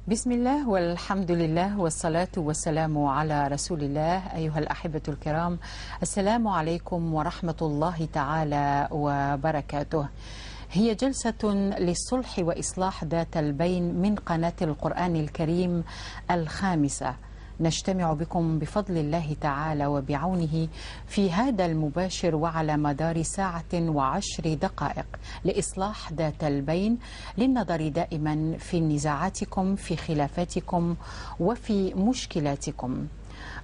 بسم الله والحمد لله والصلاة والسلام على رسول الله. أيها الأحبة الكرام، السلام عليكم ورحمة الله تعالى وبركاته. هي جلسة للصلح وإصلاح ذات البين من قناة القرآن الكريم الخامسة. نجتمع بكم بفضل الله تعالى وبعونه في هذا المباشر وعلى مدار 1:10 لإصلاح ذات البين، للنظر دائما في نزاعاتكم، في خلافاتكم وفي مشكلاتكم.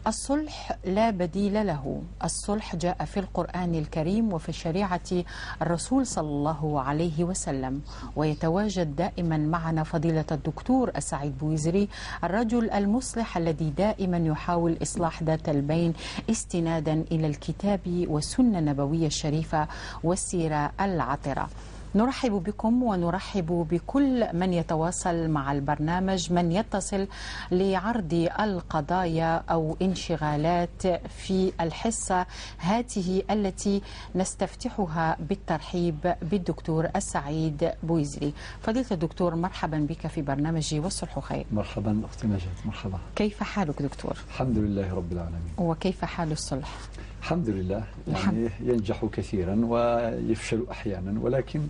الصلح لا بديل له. الصلح جاء في القرآن الكريم وفي شريعة الرسول صلى الله عليه وسلم، ويتواجد دائما معنا فضيلة الدكتور السعيد بويزري، الرجل المصلح الذي دائما يحاول إصلاح ذات البين استنادا إلى الكتاب والسنة النبوية الشريفة والسيرة العطرة. نرحب بكم ونرحب بكل من يتواصل مع البرنامج، من يتصل لعرض القضايا أو انشغالات في الحصة هذه التي نستفتحها بالترحيب بالدكتور السعيد بويزري. فضيلة الدكتور، مرحبا بك في برنامج والصلح خير. مرحبا أختي نجاة، مرحبا. كيف حالك دكتور؟ الحمد لله رب العالمين. وكيف حال الصلح؟ الحمد لله، يعني ينجح كثيرا ويفشل أحيانا، ولكن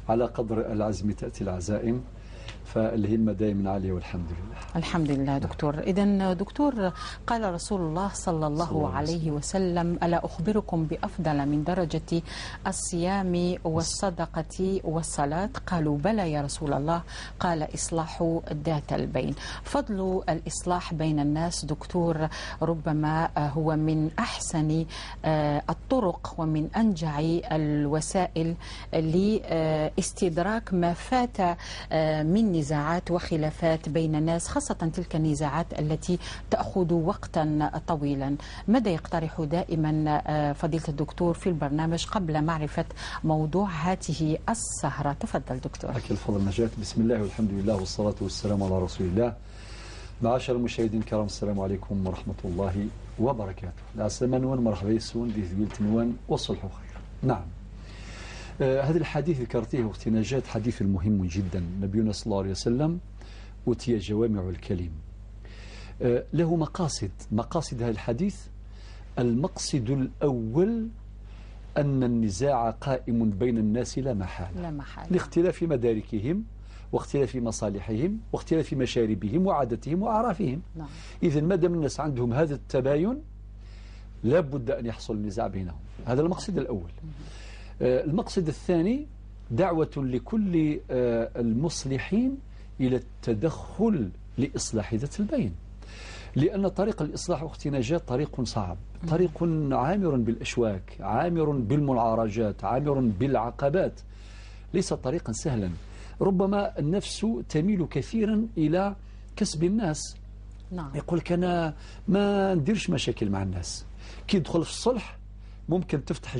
على قدر العزم تأتي العزائم، فالهمة دائما عالية والحمد لله. الحمد لله دكتور. إذن دكتور، قال رسول الله صلى الله عليه وسلم: ألا أخبركم بأفضل من درجة الصيام والصدقة والصلاة؟ قالوا بلى يا رسول الله. قال: إصلاح ذات البين. فضل الإصلاح بين الناس دكتور ربما هو من أحسن الطرق ومن أنجع الوسائل لاستدراك ما فات من نزاعات وخلافات بين الناس، خاصة تلك النزاعات التي تأخذ وقتا طويلا. ماذا يقترح دائما فضيلة الدكتور في البرنامج قبل معرفة موضوع هذه السهرة؟ تفضل دكتور. لك الفضل نجاة. بسم الله والحمد لله والصلاة والسلام على رسول الله. معاشر المشاهدين الكرام، السلام عليكم ورحمة الله وبركاته. لا سلمان ومرحبا يسون دي ذويلت نوان والصلح خير. نعم، هذا الحديث ذكرته أختي نجاة حديث مهم جدا. نبينا صلى الله عليه وسلم أوتي جوامع الكلم، له مقاصد هذا الحديث. المقصد الأول أن النزاع قائم بين الناس لا محالة، لاختلاف مداركهم واختلاف مصالحهم واختلاف مشاربهم وعادتهم وأعرافهم. نعم. إذن ما دام الناس عندهم هذا التباين لابد أن يحصل النزاع بينهم. هذا المقصد الأول. المقصد الثاني دعوة لكل المصلحين إلى التدخل لإصلاح ذات البين، لأن طريق الإصلاح أختي نجاة طريق صعب، طريق عامر بالأشواك، عامر بالمعارجات، عامر بالعقبات، ليس طريقا سهلا. ربما النفس تميل كثيرا إلى كسب الناس. نعم. يقول لك أنا ما نديرش مشاكل مع الناس. كي يدخل في الصلح ممكن تفتح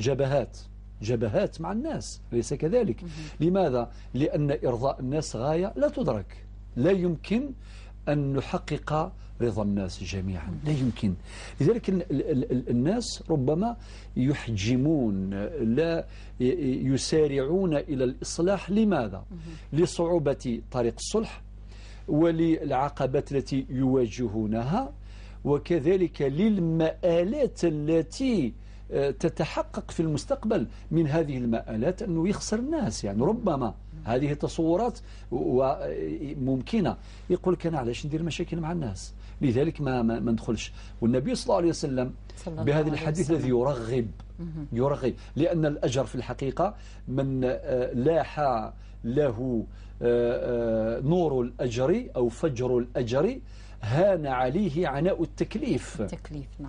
جبهات مع الناس، ليس كذلك. لماذا؟ لأن إرضاء الناس غاية لا تدرك، لا يمكن أن نحقق رضا الناس جميعا، لا يمكن. لذلك الناس ربما يحجمون، لا يسارعون إلى الإصلاح. لماذا؟ لصعوبة طريق الصلح وللعقبات التي يواجهونها، وكذلك للمآلات التي تتحقق في المستقبل من هذه المآلات، أنه يخسر الناس. يعني ربما هذه تصورات ممكنة. يقول لك أنا علاش ندير مشاكل مع الناس، لذلك ما ندخلش. والنبي صلى الله عليه وسلم بهذا الحديث الذي يرغب، لأن الأجر في الحقيقة من لاح له نور الأجر أو فجر الأجر هان عليه عناء التكليف.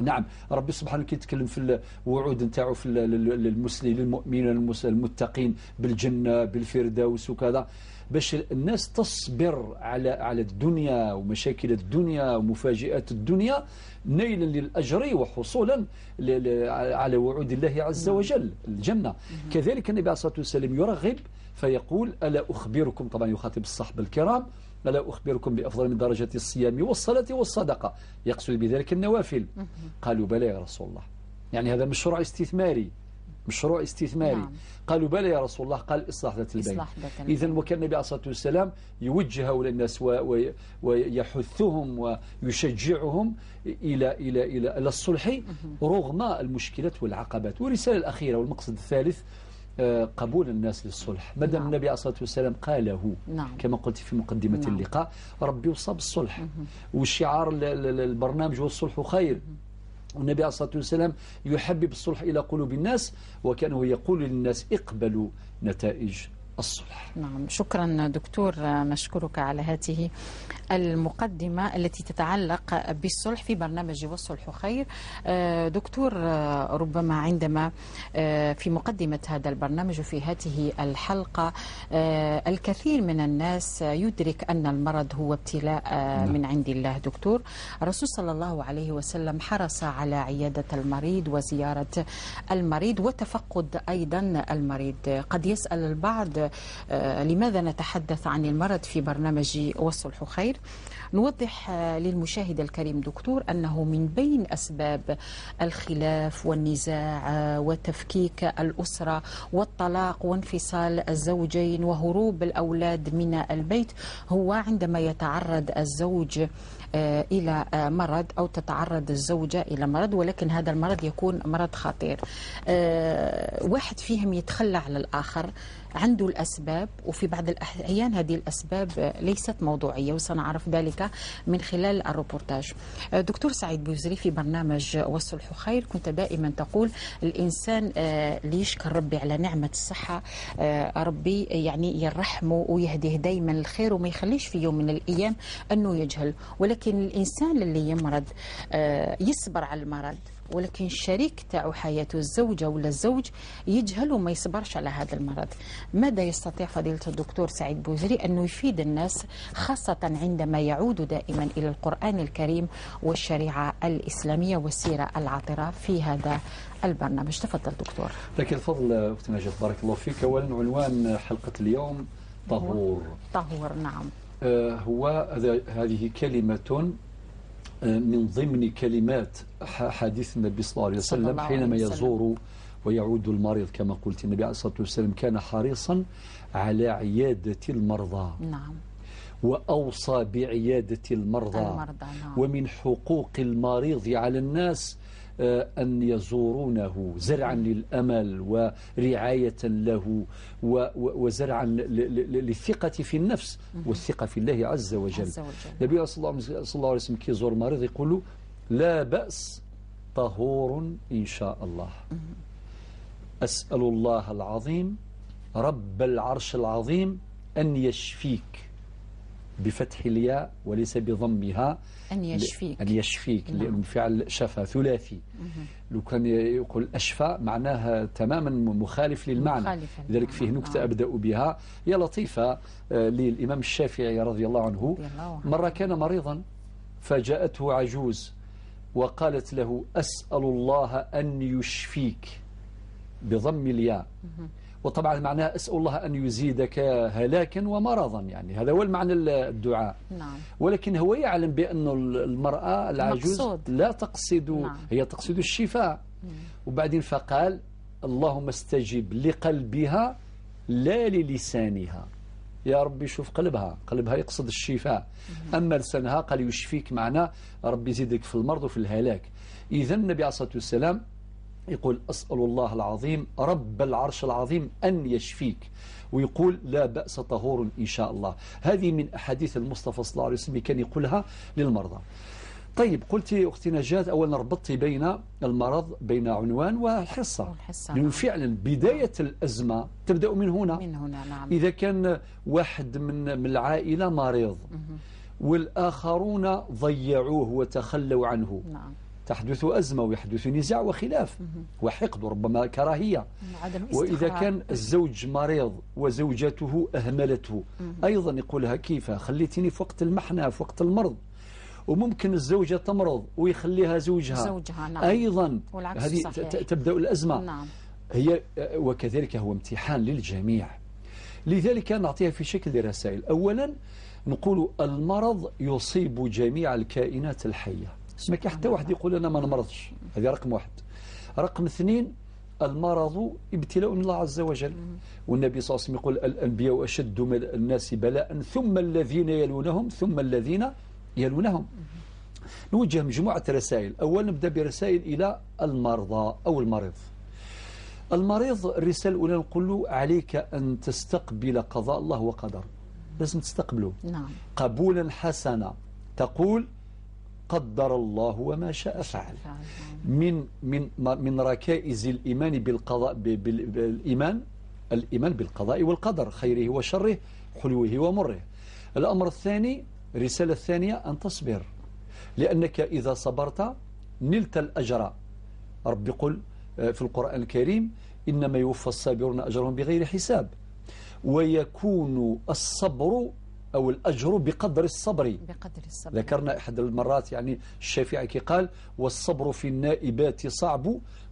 نعم. ربي سبحانه يتكلم في الوعود نتاعو في للمسلمين للمؤمنين المتقين بالجنة بالفردوس وكذا، باش الناس تصبر على الدنيا ومشاكل الدنيا ومفاجئات الدنيا نيلا للأجر وحصولا على وعود الله عز وجل الجنة. كذلك النبي عليه الصلاة والسلام يرغب فيقول: ألا أخبركم، طبعا يخاطب الصحابة الكرام، ألا أخبركم بأفضل من درجة الصيام والصلاة والصدقة؟ يقصد بذلك النوافل. قالوا بلى يا رسول الله. يعني هذا مشروع استثماري، مشروع استثماري. نعم. قالوا بلى يا رسول الله، قال إصلاح ذات البين. إصلاح ذات البين. إذن وكان النبي عليه الصلاة والسلام يوجه هؤلاء الناس ويحثهم ويشجعهم إلى الصلح رغم المشكلات والعقبات. والرسالة الأخيرة والمقصد الثالث قبول الناس للصلح. ما دام النبي عليه الصلاة والسلام قاله كما قلت في مقدمة اللقاء، ربي وصى بالصلح، والشعار البرنامج هو الصلح خير. والنبي عليه الصلاة والسلام يحبب الصلح إلى قلوب الناس، وكان هو يقول للناس اقبلوا نتائج الصلح. نعم، شكرا دكتور، نشكرك على هذه المقدمة التي تتعلق بالصلح في برنامج والصلح خير. دكتور، ربما عندما في مقدمة هذا البرنامج وفي هذه الحلقة الكثير من الناس يدرك أن المرض هو ابتلاء من عند الله. دكتور، الرسول صلى الله عليه وسلم حرص على عيادة المريض وزيارة المريض وتفقد أيضا المريض. قد يسأل البعض لماذا نتحدث عن المرض في برنامج والصلح خير؟ نوضح للمشاهد الكريم دكتور أنه من بين أسباب الخلاف والنزاع وتفكيك الأسرة والطلاق وانفصال الزوجين وهروب الأولاد من البيت هو عندما يتعرض الزوج إلى مرض أو تتعرض الزوجة إلى مرض، ولكن هذا المرض يكون مرض خطير. واحد فيهم يتخلى على الآخر، عنده الأسباب، وفي بعض الأحيان هذه الأسباب ليست موضوعية، وسنعرف ذلك من خلال الروبورتاج. دكتور سعيد بوزري، في برنامج والصلح خير كنت دائما تقول الإنسان ليشكر ربي على نعمة الصحة، ربي يعني يرحمه ويهديه دائما الخير وما يخليش في يوم من الأيام أنه يجهل. ولكن الإنسان اللي يمرض يصبر على المرض، ولكن الشريك تاعو حياته الزوجة ولا الزوج يجهل وما يصبرش على هذا المرض. ماذا يستطيع فضيلة الدكتور سعيد بوزري أنه يفيد الناس خاصة عندما يعود دائما إلى القرآن الكريم والشريعة الإسلامية والسيرة العطرة في هذا البرنامج؟ تفضل دكتور. لك الفضل أختنا نجاة، بارك الله فيك. أولا عنوان حلقة اليوم طهور. طهور، نعم. هذه كلمة من ضمن كلمات حديث النبي صلى الله عليه وسلم حينما يزور ويعود المريض. كما قلت النبي عليه الصلاة والسلام كان حريصا على عيادة المرضى. نعم. وأوصى بعيادة المرضى. نعم. ومن حقوق المريض على الناس أن يزورونه زرعا للأمل ورعاية له وزرعا للثقة في النفس والثقة في الله عز وجل. النبي صلى الله عليه وسلم كي يزور مريض يقول له لا بأس، طهور إن شاء الله. أسأل الله العظيم رب العرش العظيم أن يشفيك، بفتح الياء وليس بضمها، أن يشفيك. أن يشفيك، لأن فعل شفى ثلاثي. لو كان يقول أشفى معناها تماما مخالف للمعنى. لذلك فيه نكتة أبدأ بها يا لطيفة للإمام الشافعي رضي الله عنه. مرة كان مريضا فجاءته عجوز وقالت له أسأل الله أن يشفيك بضم الياء، وطبعا معناها أسأل الله أن يزيدك هلاكا ومرضا، يعني هذا هو المعنى الدعاء. نعم. ولكن هو يعلم بأن المرأة العجوز لا تقصد. نعم. هي تقصد الشفاء. وبعدين فقال اللهم استجب لقلبها لا للسانها. يا ربي شوف قلبها يقصد الشفاء. أما لسانها قال يشفيك، معناه ربي يزيدك في المرض وفي الهلاك. إذن النبي عليه الصلاة والسلام يقول أسأل الله العظيم رب العرش العظيم أن يشفيك، ويقول لا بأس طهور إن شاء الله. هذه من أحاديث المصطفى صلى الله عليه وسلم كان يقولها للمرضى. طيب، قلت أختي نجاة أولا ربطت بين المرض بين عنوان والحصة، لأنه فعلا بداية الأزمة تبدأ من هنا. نعم. إذا كان واحد من العائلة مريض والآخرون ضيعوه وتخلوا عنه، نعم، تحدث أزمة ويحدث نزاع وخلاف وحقد وربما كراهية. وإذا كان الزوج مريض وزوجته أهملته أيضا يقولها كيف خليتني في وقت المحنة في وقت المرض. وممكن الزوجة تمرض ويخليها زوجها نعم. أيضا هذه تبدأ الأزمة. نعم. هي وكذلك هو امتحان للجميع. لذلك نعطيها في شكل رسائل. أولا نقول المرض يصيب جميع الكائنات الحية، ما كان حتى واحد يقول أنا ما نمرضش، هذه رقم واحد. رقم اثنين المرض ابتلاء من الله عز وجل. والنبي صلى الله عليه وسلم يقول الأنبياء أشد من الناس بلاء ثم الذين يلونهم ثم الذين يلونهم. نوجه مجموعة رسائل. أولا نبدأ برسائل إلى المرضى أو المريض. المريض الرسالة الأولى نقول له عليك أن تستقبل قضاء الله وقدر، لازم تستقبله. نعم. قبولا حسنا، تقول قدر الله وما شاء فعل. من ركائز الإيمان بالقضاء الإيمان بالقضاء والقدر، خيره وشره، حلوه ومره. الأمر الثاني، الرسالة الثانية أن تصبر، لأنك إذا صبرت نلت الأجر. رب يقول في القرآن الكريم إنما يوفى الصابرون أجرهم بغير حساب. ويكون الصبر أو الأجر بقدر الصبر. ذكرنا أحد المرات يعني الشافعي قال والصبر في النائبات صعب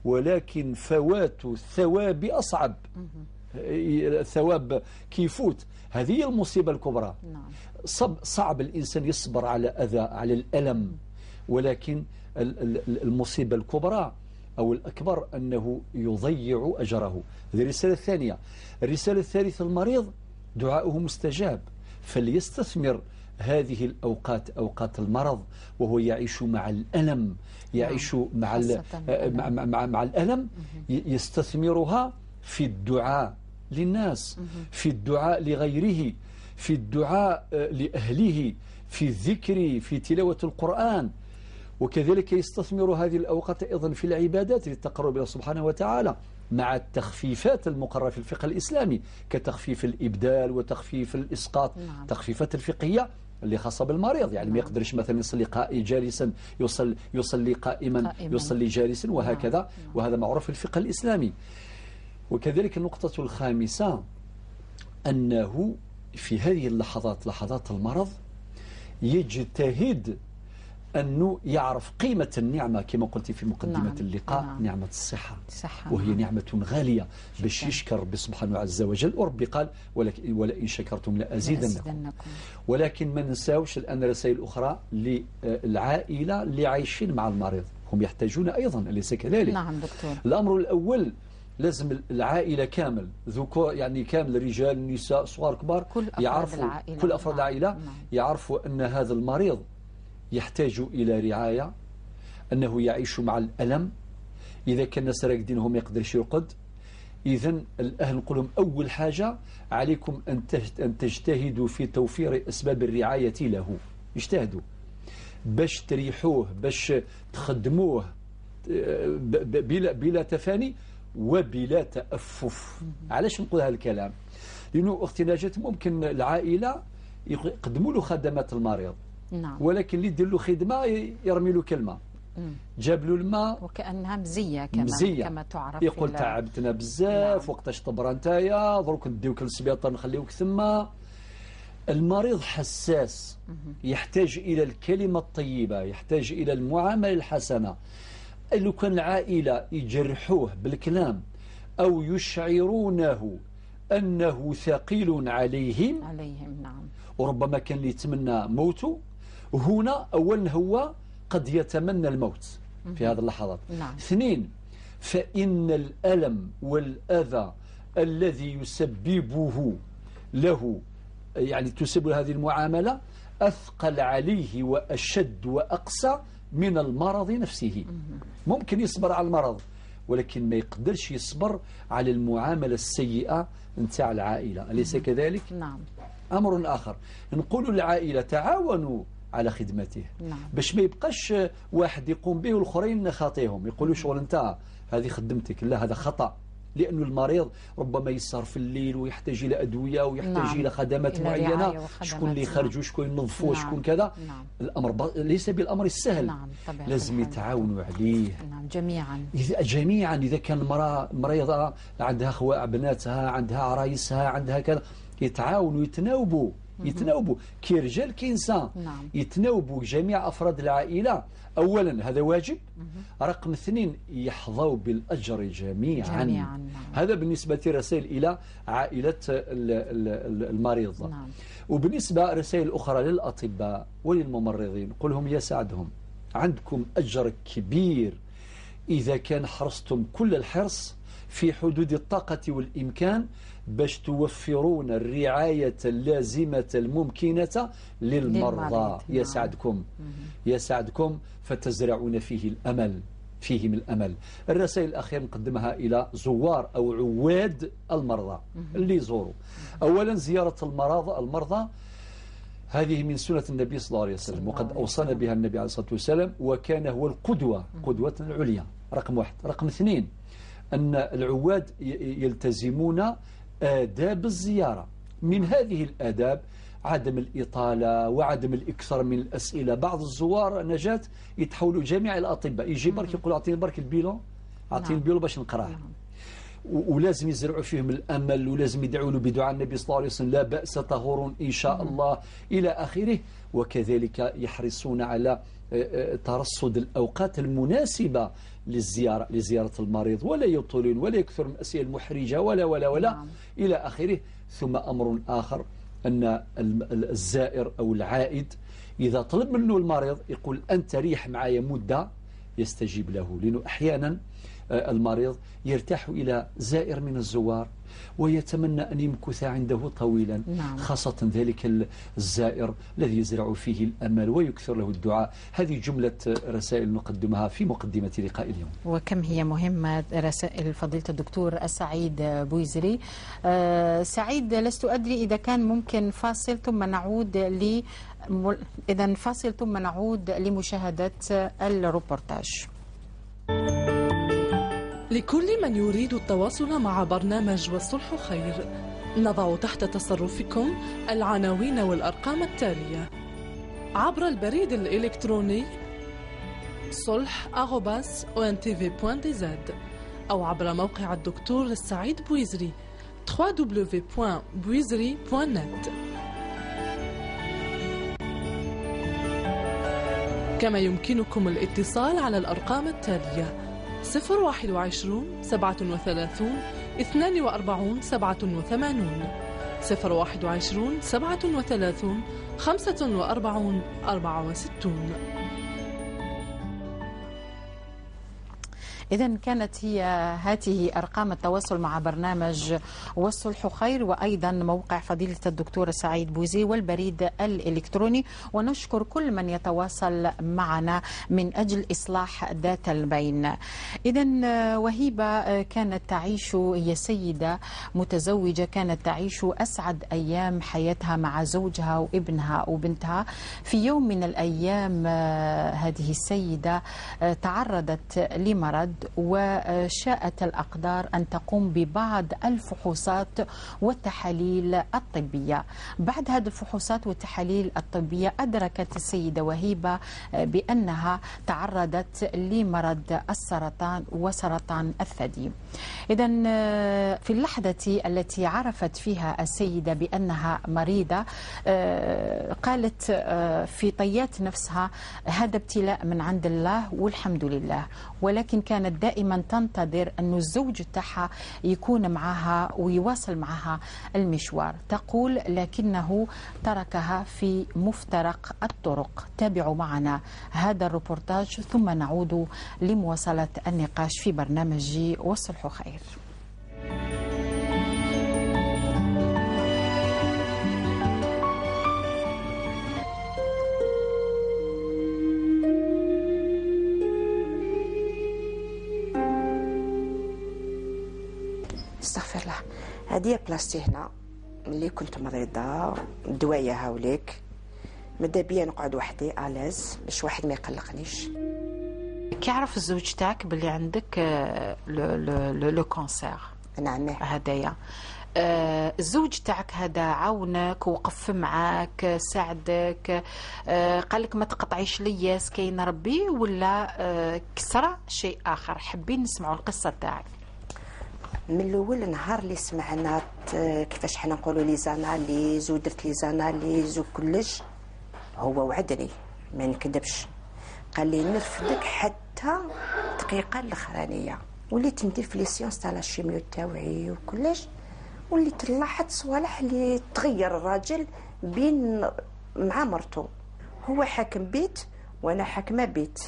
ولكن فوات الثواب أصعب. الثواب كيفوت، هذه هي المصيبة الكبرى. صعب الإنسان يصبر على أذى، على الألم، ولكن المصيبة الكبرى أو الأكبر أنه يضيع أجره. هذه الرسالة الثانية. الرسالة الثالثة، المريض دعاؤه مستجاب، فليستثمر هذه الأوقات، أوقات المرض، وهو يعيش مع الألم، يعيش مع الألم، يستثمرها في الدعاء للناس، في الدعاء لغيره، في الدعاء لأهله، في الذكر، في تلاوة القرآن. وكذلك يستثمر هذه الأوقات أيضا في العبادات للتقرب إلى سبحانه وتعالى، مع التخفيفات المقررة في الفقه الإسلامي كتخفيف الإبدال وتخفيف الإسقاط. تخفيفات الفقهية اللي خاصة بالمريض، يعني ما يقدرش مثلا يصلي جالسا يصلي قائما، يصلي جالسا، وهكذا. وهذا معروف في الفقه الإسلامي. وكذلك النقطة الخامسة أنه في هذه اللحظات، لحظات المرض، يجتهد أنه يعرف قيمة النعمة كما قلت في مقدمة اللقاء. نعمة الصحة، وهي نعمة غالية، باش يشكر بسبحانه عز وجل. وربي قال ولئن شكرتم لأزيدنكم. ولكن ما ننساوش الآن رسائل أخرى للعائلة اللي عايشين مع المريض، هم يحتاجون أيضا، أليس كذلك؟ نعم دكتور. الأمر الأول، لازم العائلة كامل، ذكور يعني كامل، رجال نساء صغار كبار، كل أفراد العائلة يعرفوا أن هذا المريض يحتاج إلى رعاية، أنه يعيش مع الألم. إذا كان الناس راقدين هم يقدرش يرقد، إذن الأهل نقول لهم أول حاجة عليكم أن تجتهدوا في توفير أسباب الرعاية له. اجتهدوا باش تريحوه، باش تخدموه بلا تفاني وبلا تأفف. علاش نقول هذا الكلام؟ لأنه أختي نجاة ممكن العائلة يقدموا له خدمات المريض، ولكن اللي يدير له خدمة يرمي له كلمة، جاب له الماء وكأنها مزية كما تعرف، يقول تعبتنا بزاف، وقتاش طبرا نتايا، دروك نديوك للسبيطار نخليوك ثم. المريض حساس، يحتاج إلى الكلمة الطيبة، يحتاج إلى المعاملة الحسنة. لو كان العائلة يجرحوه بالكلام أو يشعرونه أنه ثقيل عليهم، نعم، وربما كان يتمنى موته، هنا أولا هو قد يتمنى الموت في هذه اللحظات. اثنين، فإن الألم والأذى الذي يسببه له، يعني تسبب هذه المعاملة، أثقل عليه وأشد وأقسى من المرض نفسه. ممكن يصبر على المرض، ولكن ما يقدرش يصبر على المعاملة السيئة نتاع العائلة، أليس كذلك؟ نعم. أمر آخر، نقول للعائلة تعاونوا على خدمته، باش ما يبقاش واحد يقوم به والآخرين خاطيهم، يقولوا شغل انت هذه خدمتك، لا هذا خطأ. لأن المريض ربما يسهر في الليل ويحتاج إلى أدوية ويحتاج إلى خدمات معينة، شكون اللي يخرجوا، شكون ينظفوا، شكون كذا. الأمر ليس بالأمر السهل، لازم يتعاونوا عليه جميعا. إذا كان مريضة عندها بناتها، عندها عرايسها، عندها كذا، يتعاونوا، يتناوبوا كي رجال كي إنسان. يتناوبوا جميع أفراد العائلة. أولا هذا واجب. رقم اثنين، يحظوا بالأجر جميعا. هذا بالنسبة رسائل إلى عائلة المريض. وبالنسبة رسائل أخرى للأطباء وللممرضين، قل لهم يساعدهم، عندكم أجر كبير إذا كان حرصتم كل الحرص في حدود الطاقة والإمكان باش توفرون الرعاية اللازمة الممكنة للمرضى. يسعدكم يسعدكم، فتزرعون فيهم الأمل. الرسائل الأخيرة نقدمها إلى زوار أو عواد المرضى اللي يزوروا. أولا زيارة المرضى هذه من سنة النبي صلى الله عليه وسلم، وقد أوصانا بها النبي عليه الصلاة والسلام، وكان هو القدوة، قدوتنا العليا. رقم 1. رقم 2 أن العواد يلتزمون آداب الزيارة. من هذه الآداب عدم الإطالة وعدم الإكثار من الأسئلة. بعض الزوار نجاة يتحولوا جميع الأطباء، يجي برك يقول أعطيني برك البيلو، أعطيني البيلو باش نقراه. ولازم يزرعوا فيهم الأمل، ولازم يدعوا له بدعاء النبي صلى الله عليه وسلم: لا بأس طهور إن شاء الله إلى آخره. وكذلك يحرصون على ترصد الأوقات المناسبة لزيارة المريض، ولا يطولون ولا يكثر من الأسئلة المحرجة ولا إلى آخره. ثم أمر آخر أن الزائر أو العائد إذا طلب منه المريض يقول: أنت ريح معايا مدة، يستجيب له، لأنه أحيانا المريض يرتاح إلى زائر من الزوار ويتمنى أن يمكث عنده طويلا. خاصة ذلك الزائر الذي يزرع فيه الأمل ويكثر له الدعاء. هذه جملة رسائل نقدمها في مقدمة لقاء اليوم. وكم هي مهمة رسائل فضيلة الدكتور سعيد بويزري. سعيد، لست أدري إذا كان ممكن فاصل ثم نعود لمشاهدة الروبورتاج. لكل من يريد التواصل مع برنامج والصلح خير، نضع تحت تصرفكم العناوين والأرقام التالية: عبر البريد الإلكتروني صلح@ontv.dz، أو عبر موقع الدكتور السعيد بويزري www.buizri.net. كما يمكنكم الاتصال على الأرقام التالية: 021 37 42 87، 021 37 45 64. إذن كانت هذه أرقام التواصل مع برنامج والصلح خير، وأيضا موقع فضيلة الدكتور سعيد بويزري والبريد الإلكتروني. ونشكر كل من يتواصل معنا من أجل إصلاح ذات البين. إذن وهيبة كانت تعيش، هي سيدة متزوجة، كانت تعيش أسعد أيام حياتها مع زوجها وابنها وبنتها. في يوم من الأيام هذه السيدة تعرضت لمرض، وشاءت الأقدار أن تقوم ببعض الفحوصات والتحاليل الطبية. بعد هذه الفحوصات والتحاليل الطبية أدركت السيدة وهيبة بأنها تعرضت لمرض السرطان وسرطان الثدي. إذن في اللحظة التي عرفت فيها السيدة بأنها مريضة قالت في طيات نفسها: هذا ابتلاء من عند الله والحمد لله. ولكن كانت دائما تنتظر أن الزوج تاعها يكون معها ويواصل معها المشوار. تقول: لكنه تركها في مفترق الطرق. تابعوا معنا هذا الروبورتاج ثم نعود لمواصلة النقاش في برنامج والصلح خير. استغفر الله. هذه بلاصتي هنا ملي كنت مريضه، الدوايه هاوليك، ماذا بيا نقعد وحدي الاز باش واحد ما يقلقنيش. كي عرف الزوج تاعك باللي عندك لو كونسير؟ نعم. هدايا الزوج تاعك هذا عاونك، وقف معك، ساعدك، قال لك ما تقطعيش لياس كاين ربي، ولا كسر شيء اخر؟ حابين نسمعوا القصه تاعك. من الاول نهار اللي سمعنا كيفاش حنا نقولوا لي زاناليز ودرت لي زاناليز وكلش، هو وعدني ما نكذبش، قال لي نرفدك حتى الدقيقه الاخرانيه. وليت ندير في لي سيونس تاع الشيميو تاوعي وكلش، وليت نلاحظ صوالح اللي تغير الراجل بين مع مرته. هو حاكم بيت وانا حاكمه بيت،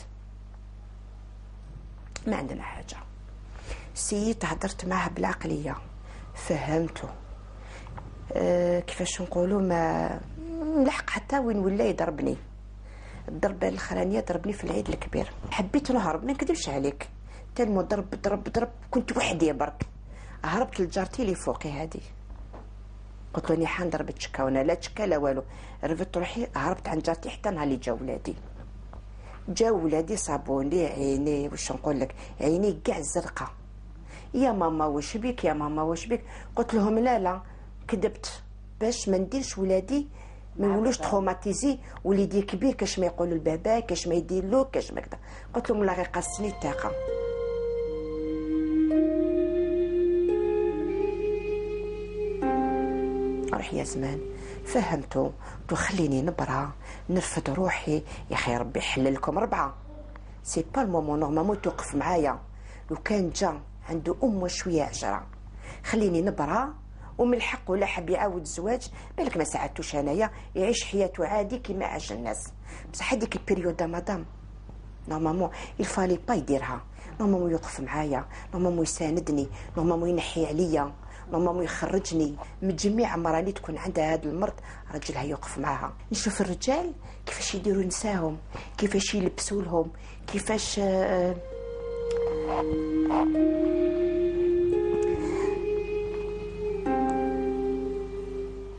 ما عندنا حاجه. سيت هدرت معاه بالعقليه، فهمته. كيفاش نقولوا ما ملحق حتى وين ولا يضربني. الضربه الاخرانيه ضربني في العيد الكبير، حبيت نهرب ما نكذبش عليك، تلمو ضرب كنت وحدي برك. هربت لجارتي اللي فوقي هذه، قلت له راني حنضرب تشكا وانا لا تشكا لا والو. رفدت روحي هربت عند جارتي حتى نهار اللي جا ولادي صابون لي عيني، واش نقول لك، عيني كاع زرقاء. يا ماما واش بيك يا ماما واش بيك؟ قلت لهم لا كذبت باش ما نديرش ولادي ما يولوش تروماتيزي، وليدي كبير كاش ما يقولوا لبابا كاش ما يدير له كاش ما كذا. قلت لهم لا غير قاسني الطاقه. روح يا زمان، فهمتو. قلت خليني نبرا نرفد روحي يا اخي، ربي يحلل لكم 4. سي با المومون نورمالمون توقف معايا. لو كان جا عنده وشويه 10 خليني نبرا، ومن الحق ولا حب يعاود الزواج بالك ما ساعدتوش انايا، يعيش حياته عادي كيما عاش الناس. بصح هذيك البيريود مدام نورمالمون الفالي با يديرها، نورمالمون يوقف معايا، نورمالمون يساندني، نورمالمون ينحي عليا، نورمالمون يخرجني من جميع المرأة اللي تكون عندها هذا المرض رجلها يوقف معاها. نشوف الرجال كيفاش يديروا نساهم، كيفاش يلبسوا لهم، كيفاش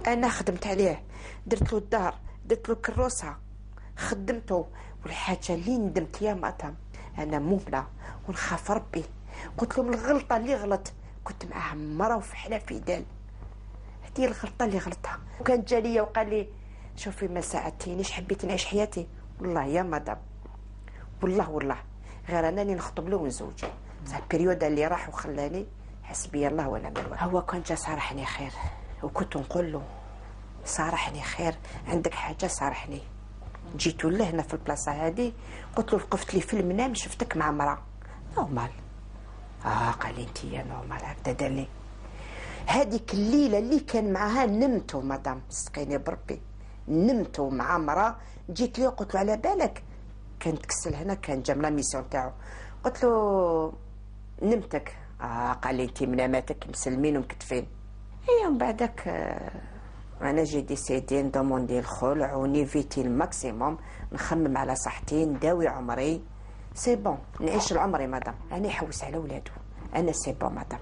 انا خدمت عليه، درت له الدار، درت له الكروسه، خدمته. والحاجه اللي ندمت يا ماطا انا مهمله ونخاف ربي. قلت لهم الغلطه اللي غلط كنت معاه مرة وفحله في دال، هذه الغلطه اللي غلطها. وكان جا ليا وقال لي شوفي ما ساعدتينيش، حبيت نعيش حياتي. والله يا مدام والله غير انا اللي نخطب له ونزوج. بصح البريود اللي راح وخلاني حسبي الله ونعم الوكيل. هو كان جا صارحني خير، وكنت نقول له صارحني خير، عندك حاجه صارحني. جيت له هنا في البلاصه هذه قلت له وقفت لي في المنام شفتك مع مرا نورمال. قال لي انت يا نورمال هكذا دار لي. هذيك الليله اللي كان معها نمتو مدام سقيني بربي، نمتو مع مرا. جيت له قلت له على بالك كان تكسل هنا، كان جا من لا ميسيون تاعو. قلت له نمتك؟ قال لي انت مناماتك مسلمين ومكتفين. من بعدك انا جي ديسيدي ندوموندي الخلع ونيفيتي الماكسيموم، نخمم على صحتي، نداوي عمري. سي بون نعيش العمر مدام، راني نحوس على ولادو انا. سي بون مدام،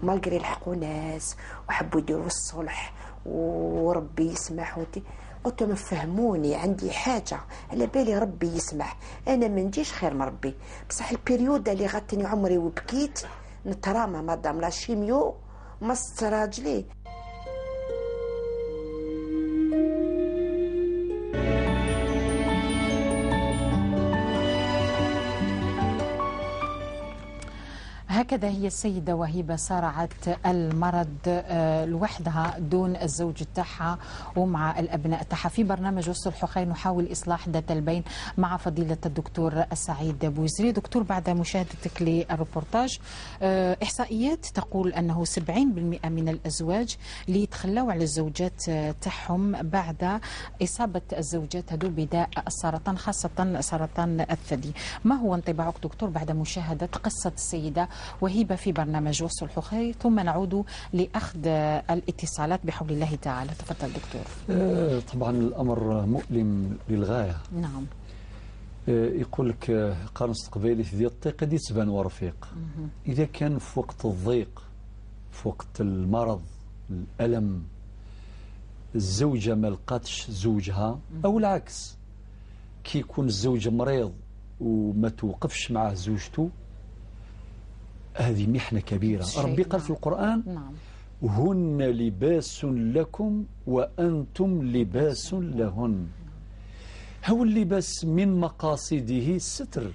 مالغري لحقوا ناس وحبوا يديروا الصلح وربي يسمح قلت لهم فهموني، عندي حاجه على بالي ربي يسمح، انا ما نجيش خير من ربي. بصح البريود اللي غطني عمري وبكيت نترامى مدام لا شيميو مست راجلي. هكذا هي السيدة وهيبة صارعت المرض لوحدها دون الزوج تاعها ومع الأبناء تاعها. في برنامج الصلح خير نحاول إصلاح ذات البين مع فضيلة الدكتور السعيد بوزري. دكتور بعد مشاهدتك للروبورتاج، إحصائيات تقول أنه 70% من الأزواج اللي يتخلوا على الزوجات تاعهم بعد إصابة الزوجات هذو بداء السرطان، خاصة سرطان الثدي. ما هو انطباعك دكتور بعد مشاهدة قصة السيدة وهيبة في برنامج وصلح خير، ثم نعود لأخذ الاتصالات بحول الله تعالى؟ تفضل دكتور. طبعا الأمر مؤلم للغاية. نعم. يقول لك قارن استقبالي ذي الضيق دي تبان ورفيق. إذا كان في وقت الضيق، في وقت المرض الألم، الزوجة ما لقاتش زوجها، أو العكس كي يكون الزوج مريض وما توقفش معه زوجته، هذه محنة كبيرة. ربي قال في القرآن نعم. هن لباس لكم وأنتم لباس لهن. هو اللباس من مقاصده الستر.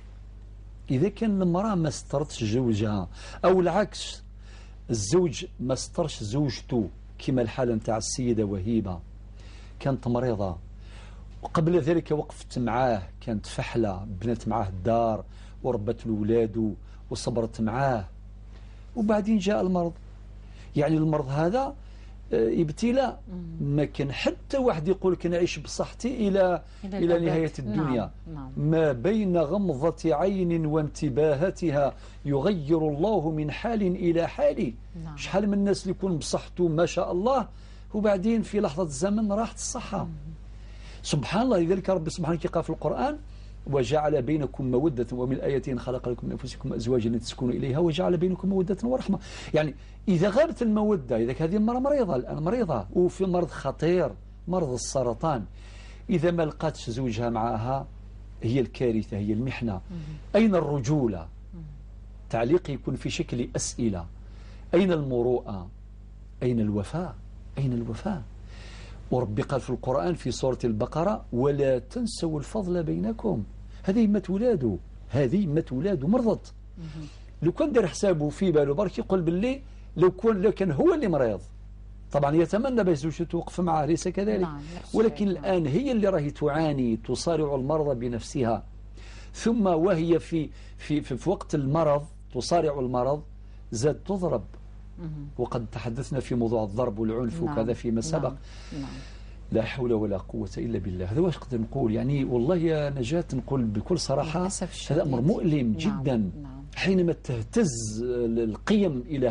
إذا كان المرأة ما استرتش زوجها، أو العكس الزوج ما استرش زوجته كما الحالة نتاع السيدة وهيبة، كانت مريضة وقبل ذلك وقفت معاه، كانت فحلة، بنت معاه الدار وربت الأولاد وصبرت معاه، وبعدين جاء المرض. يعني المرض هذا ابتلاء. ما كان حتى واحد يقول لك نعيش بصحتي إلى نهاية الدنيا. ما بين غمضة عين وانتباهتها يغير الله من حال إلى حال. شحال من الناس اللي يكون بصحته ما شاء الله وبعدين في لحظة الزمن راحت الصحة. سبحان الله. لذلك رب سبحانه قال في القرآن وجعل بينكم مودة ومن آياته خلق لكم من أنفسكم أزواجا لتسكنوا إليها وجعل بينكم مودة ورحمة. يعني إذا غابت المودة، إذا هذه المرأة مريضة الآن مريضة وفي مرض خطير مرض السرطان، إذا ما لقاتش زوجها معها هي الكارثة، هي المحنة. أين الرجولة؟ تعليق يكون في شكل أسئلة. أين المروءة؟ أين الوفاء؟ أين الوفاء؟ وربي قال في القرآن في سورة البقرة ولا تنسوا الفضل بينكم. هذه ما تولاده، هذه ما تولاده مرضت. لو كان دار حسابه في باله برك يقول باللي لو كان هو اللي مريض طبعا يتمنى باش زوجته توقف معه، ليس كذلك. ولكن الآن هي اللي راهي تعاني، تصارع المرض بنفسها، ثم وهي في وقت المرض تصارع المرض زاد تضرب. وقد تحدثنا في موضوع الضرب والعنف وكذا فيما سبق. لا حول ولا قوة إلا بالله. هذا واش نقدر نقول يعني. والله يا نجاة نقول بكل صراحة هذا أمر مؤلم جدا. حينما تهتز القيم إلى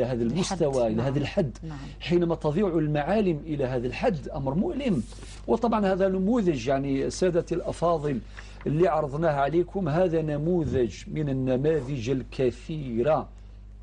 هذا المستوى، إلى هذا الحد، حينما تضيع المعالم إلى هذا الحد، أمر مؤلم. وطبعا هذا نموذج يعني سادة الأفاضل اللي عرضناه عليكم، هذا نموذج من النماذج الكثيرة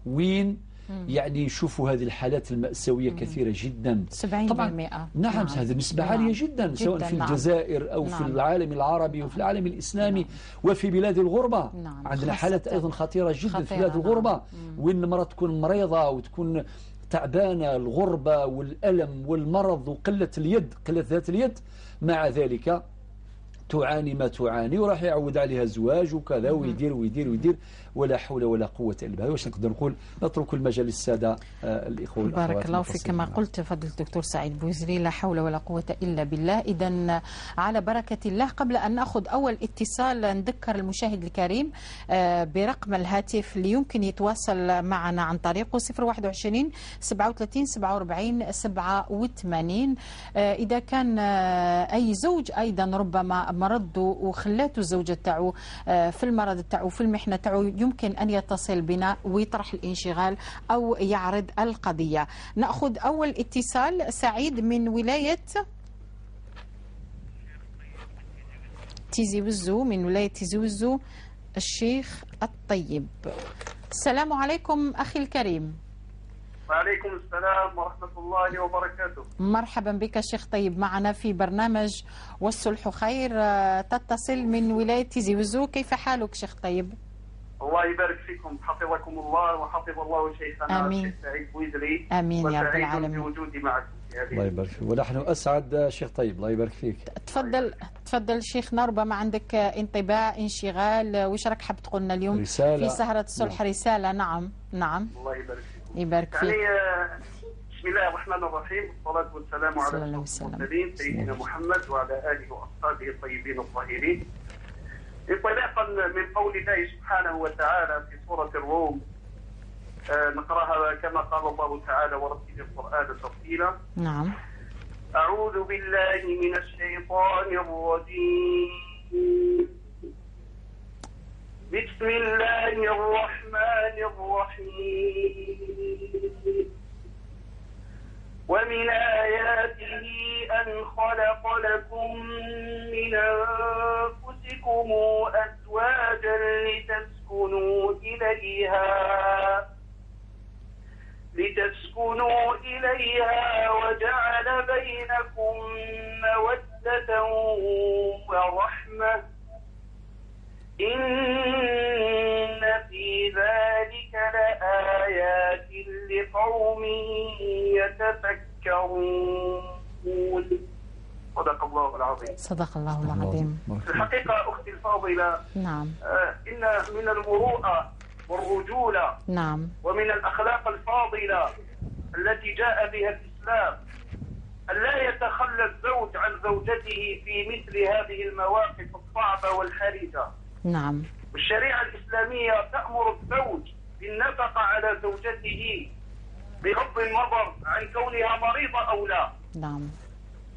وين يعني شوفوا هذه الحالات المأساوية كثيرة جدا. 70%. طبعا نعم هذه نسبة عالية جدا سواء في الجزائر أو في العالم العربي وفي العالم الإسلامي وفي بلاد الغربة. عندنا حالات أيضا خطيرة جدا في بلاد الغربة وين المرأة تكون مريضة وتكون تعبانة، الغربة والألم والمرض وقلة اليد، قلة ذات اليد، مع ذلك تعاني ما تعاني وراح يعود عليها زواج وكذا ويدير ويدير ويدير. ولا حول ولا قوة إلا بالله. واش نقدر نقول؟ نترك المجال للسادة الإخوة والأخوات. بارك الله فيك. كما قلت فضل الدكتور سعيد بوزري لا حول ولا قوة إلا بالله. إذا على بركة الله، قبل أن نأخذ أول اتصال نذكر المشاهد الكريم برقم الهاتف اللي يمكن يتواصل معنا عن طريقه 021 37 47 87. إذا كان أي زوج أيضا ربما مرض وخلاته الزوجة تاعو في المرض تاعو في المحنة تاعو، يمكن أن يتصل بنا ويطرح الانشغال أو يعرض القضية. نأخذ أول اتصال. سعيد من ولاية تيزي وزو، من ولاية تيزي وزو، الشيخ الطيب. السلام عليكم أخي الكريم. وعليكم السلام ورحمة الله وبركاته. مرحبا بك الشيخ طيب معنا في برنامج والصلح خير. تتصل من ولاية تيزي وزو. كيف حالك شيخ طيب؟ الله يبارك فيكم، حفظكم الله وحفظ الله شيخنا الشيخ سعيد بوزري. امين يا رب العالمين. بوجودي معكم في هذه. الله يبارك فيك ونحن اسعد شيخ طيب. الله يبارك فيك. تفضل شيخنا، ربما عندك انطباع، انشغال، وش راك حاب تقول لنا اليوم رسالة. في سهرة الصلح؟ رسالة. نعم. الله يبارك فيكم. يبارك فيك. يعني بسم الله الرحمن الرحيم، والصلاة والسلام على المرسلين سيدنا محمد وعلى آله وأصحابه الطيبين الطاهرين. انطلاقا من قول الله سبحانه وتعالى في سورة الروم، نقراها كما قال الله تعالى ورتل القرآن ترتيلا. نعم. أعوذ بالله من الشيطان الرجيم. بسم الله الرحمن الرحيم. ومن آياته أن خلق لكم من أنفسكم أزواجا لتسكنوا إليها وجعل بينكم مودة ورحمة إن في ذلك لآيات لقوم يتفكرون. صدق الله العظيم. صدق الله العظيم. في الحقيقة أختي الفاضلة، نعم، إن من المروءة والرجولة، نعم، ومن الأخلاق الفاضلة التي جاء بها الإسلام أن لا يتخلى الزوج عن زوجته في مثل هذه المواقف الصعبة والحرجة. نعم. والشريعة الإسلامية تأمر الزوج بالنفقة على زوجته بغض النظر عن كونها مريضة أو لا. نعم.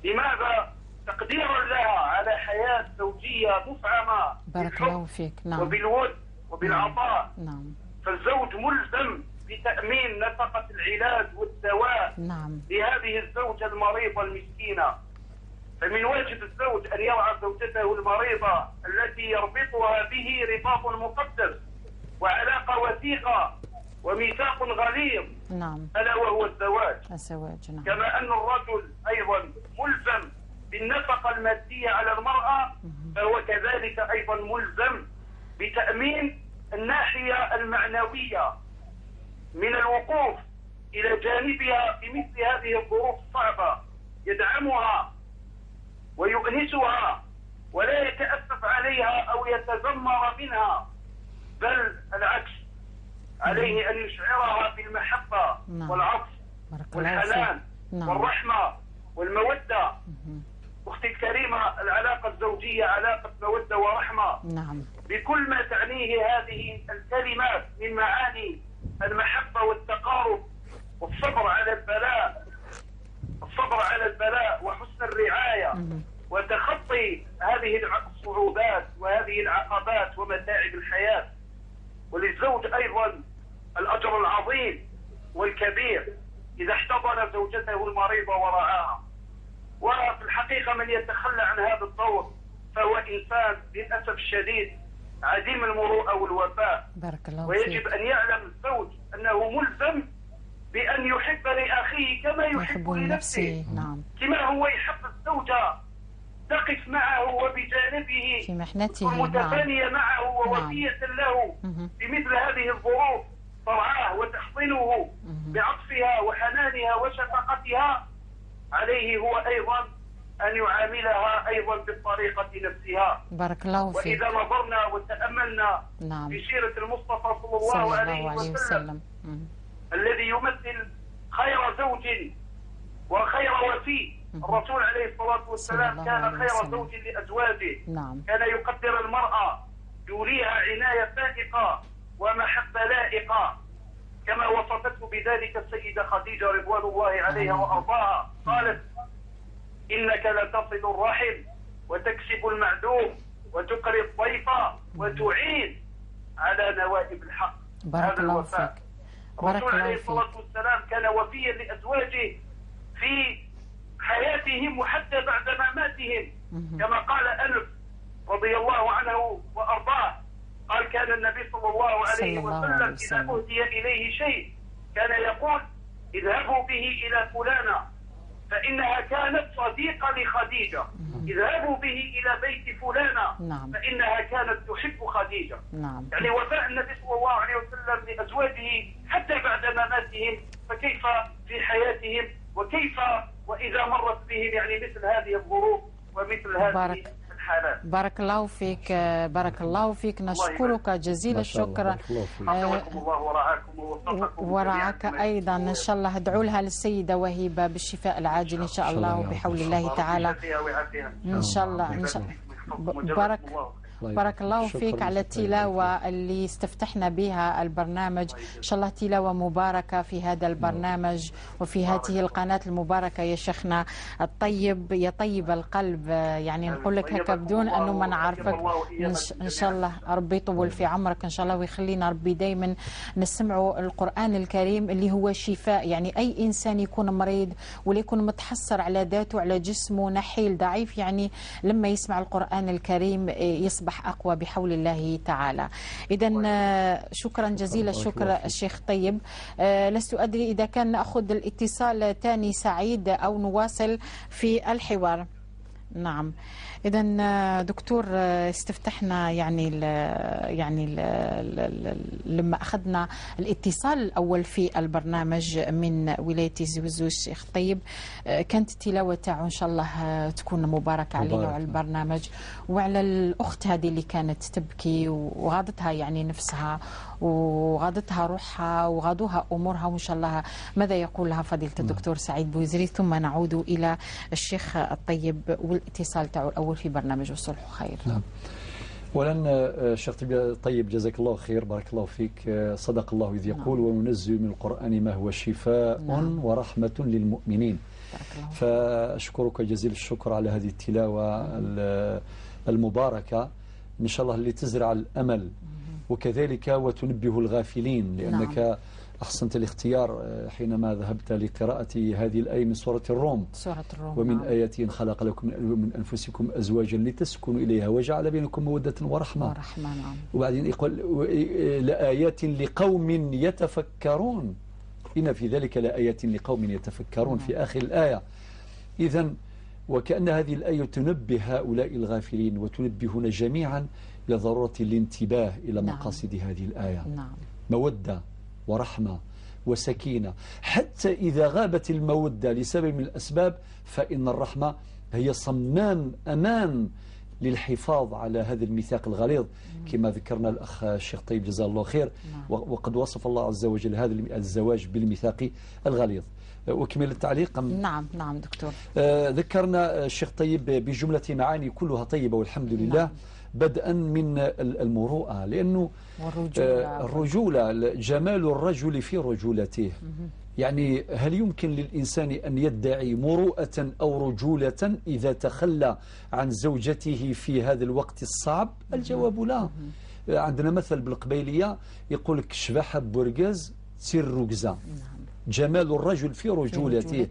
لماذا؟ تقديرا لها على حياة زوجية مفعمة بارك الله فيك. نعم. وبالود وبالعطاء. نعم. فالزوج ملزم بتأمين نفقة العلاج والدواء نعم. لهذه الزوجة المريضة المسكينة. فمن واجب الزوج أن يرعى زوجته المريضة التي يربطها به رباط مقدس وعلاقة وثيقة وميثاق غليظ. نعم. ألا وهو الزواج. الزواج. نعم. كما أن الرجل أيضا ملزم بالنفقة المادية على المرأة، فهو كذلك أيضا ملزم بتأمين الناحية المعنوية من الوقوف إلى جانبها في مثل هذه الظروف الصعبة، يدعمها ويؤنسها ولا يتأسف عليها أو يتذمر منها، بل العكس، عليه أن يشعرها بالمحبة والعطف والحنان والرحمة والمودة. أختي الكريمة، العلاقة الزوجية علاقة مودة ورحمة. نعم. بكل ما تعنيه هذه الكلمات من معاني المحبة والتقارب والصبر على البلاء، وحسن الرعاية وتخطي هذه الصعوبات وهذه العقبات ومتاعب الحياة. وللزوج أيضا الأجر العظيم والكبير إذا احتضن زوجته المريضة ورعاها. وفي الحقيقة من يتخلى عن هذا الدور فهو إنسان للأسف الشديد عديم المروءة والوفاء. بارك الله ويجب فيك. أن يعلم الزوج أنه ملزم بأن يحب لأخيه كما يحب لنفسه. نعم. كما هو يحب الزوجة تقف معه وبجانبه في محنته. ومتفانية معه ووفية له بمثل هذه الظروف، ترعاه وتحضنه بعطفها وحنانها وشفقتها. عليه هو أيضا أن يعاملها أيضا بالطريقة نفسها. بارك الله فيك. وإذا نظرنا وتأملنا في سيرة المصطفى صلى الله عليه وسلم الذي يمثل خير زوج وخير وفي، الرسول عليه الصلاة والسلام كان خير زوج لأزواجه. نعم. كان يقدر المرأة، يوليها عناية فائقة ومحبة لائقة، كما وصفته بذلك السيدة خديجة رضوان الله عليها وأرضاها. قالت: إنك لتصل الرحم وتكسب المعدوم وتقري الضيف وتعين على نوائب الحق. بارك الله فيك. الرسول عليه الصلاة والسلام كان وفيا لأزواجه في حياتهم وحتى بعد مماتهم، كما قال أنس رضي الله عنه وأرضاه، قال: كان النبي صلى الله عليه وسلم إذا أهدي إليه شيء كان يقول: اذهبوا به إلى فلانة فإنها كانت صديقة لخديجة، اذهبوا به إلى بيت فلانة فإنها كانت تحب خديجة. يعني وفاء النبي صلى الله عليه وسلم لأزواجه حتى بعد مماتهم، فكيف في حياتهم، وكيف وإذا مرت بهم يعني مثل هذه الظروف ومثل هذه الحالات. بارك الله فيك. بارك الله فيك. نشكرك جزيل الشكر. حفظكم الله ورعاكم ورعاك أيضا. إن شاء الله ادعوا لها للسيدة وهبة بالشفاء العاجل إن شاء الله وبحول الله تعالى. إن شاء الله. إن شاء الله. بارك الله فيك على التلاوة اللي استفتحنا بها البرنامج. إن شاء الله تلاوة مباركة في هذا البرنامج وفي هذه القناة المباركة يا شيخنا الطيب، يا طيب القلب. يعني نقول لك هكا بدون أنه ما نعرفك. إن شاء الله ربي يطول في عمرك إن شاء الله، ويخلينا ربي دايما نسمعوا القرآن الكريم اللي هو شفاء. يعني أي إنسان يكون مريض ولا يكون متحسر على ذاته على جسمه نحيل ضعيف، يعني لما يسمع القرآن الكريم يصبح أقوى بحول الله تعالى. إذن شكرا جزيل الشكر الشيخ طيب. لست أدري إذا كان نأخذ الاتصال تاني سعيد أو نواصل في الحوار. نعم. إذن دكتور استفتحنا يعني لما أخذنا الاتصال الأول في البرنامج من ولاية زوزو الشيخ طيب، كانت التلاوة تاعو إن شاء الله تكون مباركة علينا وعلى البرنامج وعلى الأخت هذه اللي كانت تبكي وغاضتها يعني نفسها وغاضتها روحها وغاضوها أمورها، وإن شاء الله ماذا يقول لها فضيلة الدكتور سعيد بوزري. ثم نعود إلى الشيخ الطيب والاتصال تاعو الأول في برنامج الصلح خير. نعم. ولن شيخ طيب جزاك الله خير، بارك الله فيك. صدق الله إذ يقول وننزل من القرآن ما هو شفاء ورحمة للمؤمنين. فأشكرك جزيل الشكر على هذه التلاوة المباركة إن شاء الله اللي تزرع الأمل وكذلك وتنبه الغافلين، لأنك أحسنت الاختيار حينما ذهبت لقراءة هذه الآية من سورة الروم. ومن آياته خلق لكم من أنفسكم أزواجا لتسكنوا إليها وجعل بينكم مودة ورحمة. وبعدين يقول لآيات لقوم يتفكرون، إن في ذلك لآيات لقوم يتفكرون في آخر الآية. إذن وكأن هذه الآية تنبه هؤلاء الغافلين وتنبهنا جميعا إلى ضرورة الانتباه إلى مقاصد هذه الآية. مودة ورحمة وسكينة، حتى إذا غابت المودة لسبب من الأسباب فإن الرحمة هي صمام أمان للحفاظ على هذا الميثاق الغليظ كما ذكرنا الأخ الشيخ طيب جزاه الله خير. وقد وصف الله عز وجل هذا الزواج بالميثاق الغليظ. وكمل التعليق. نعم دكتور. ذكرنا الشيخ طيب بجملة معاني كلها طيبة والحمد لله. بدءا من المروءة، لأنه الرجولة جمال الرجل في رجولته. يعني هل يمكن للإنسان أن يدعي مروءة أو رجولة إذا تخلى عن زوجته في هذا الوقت الصعب؟ الجواب لا. عندنا مثل بالقبيلية يقول لك شبح برقز سير رقزة. جمال الرجل في رجولته.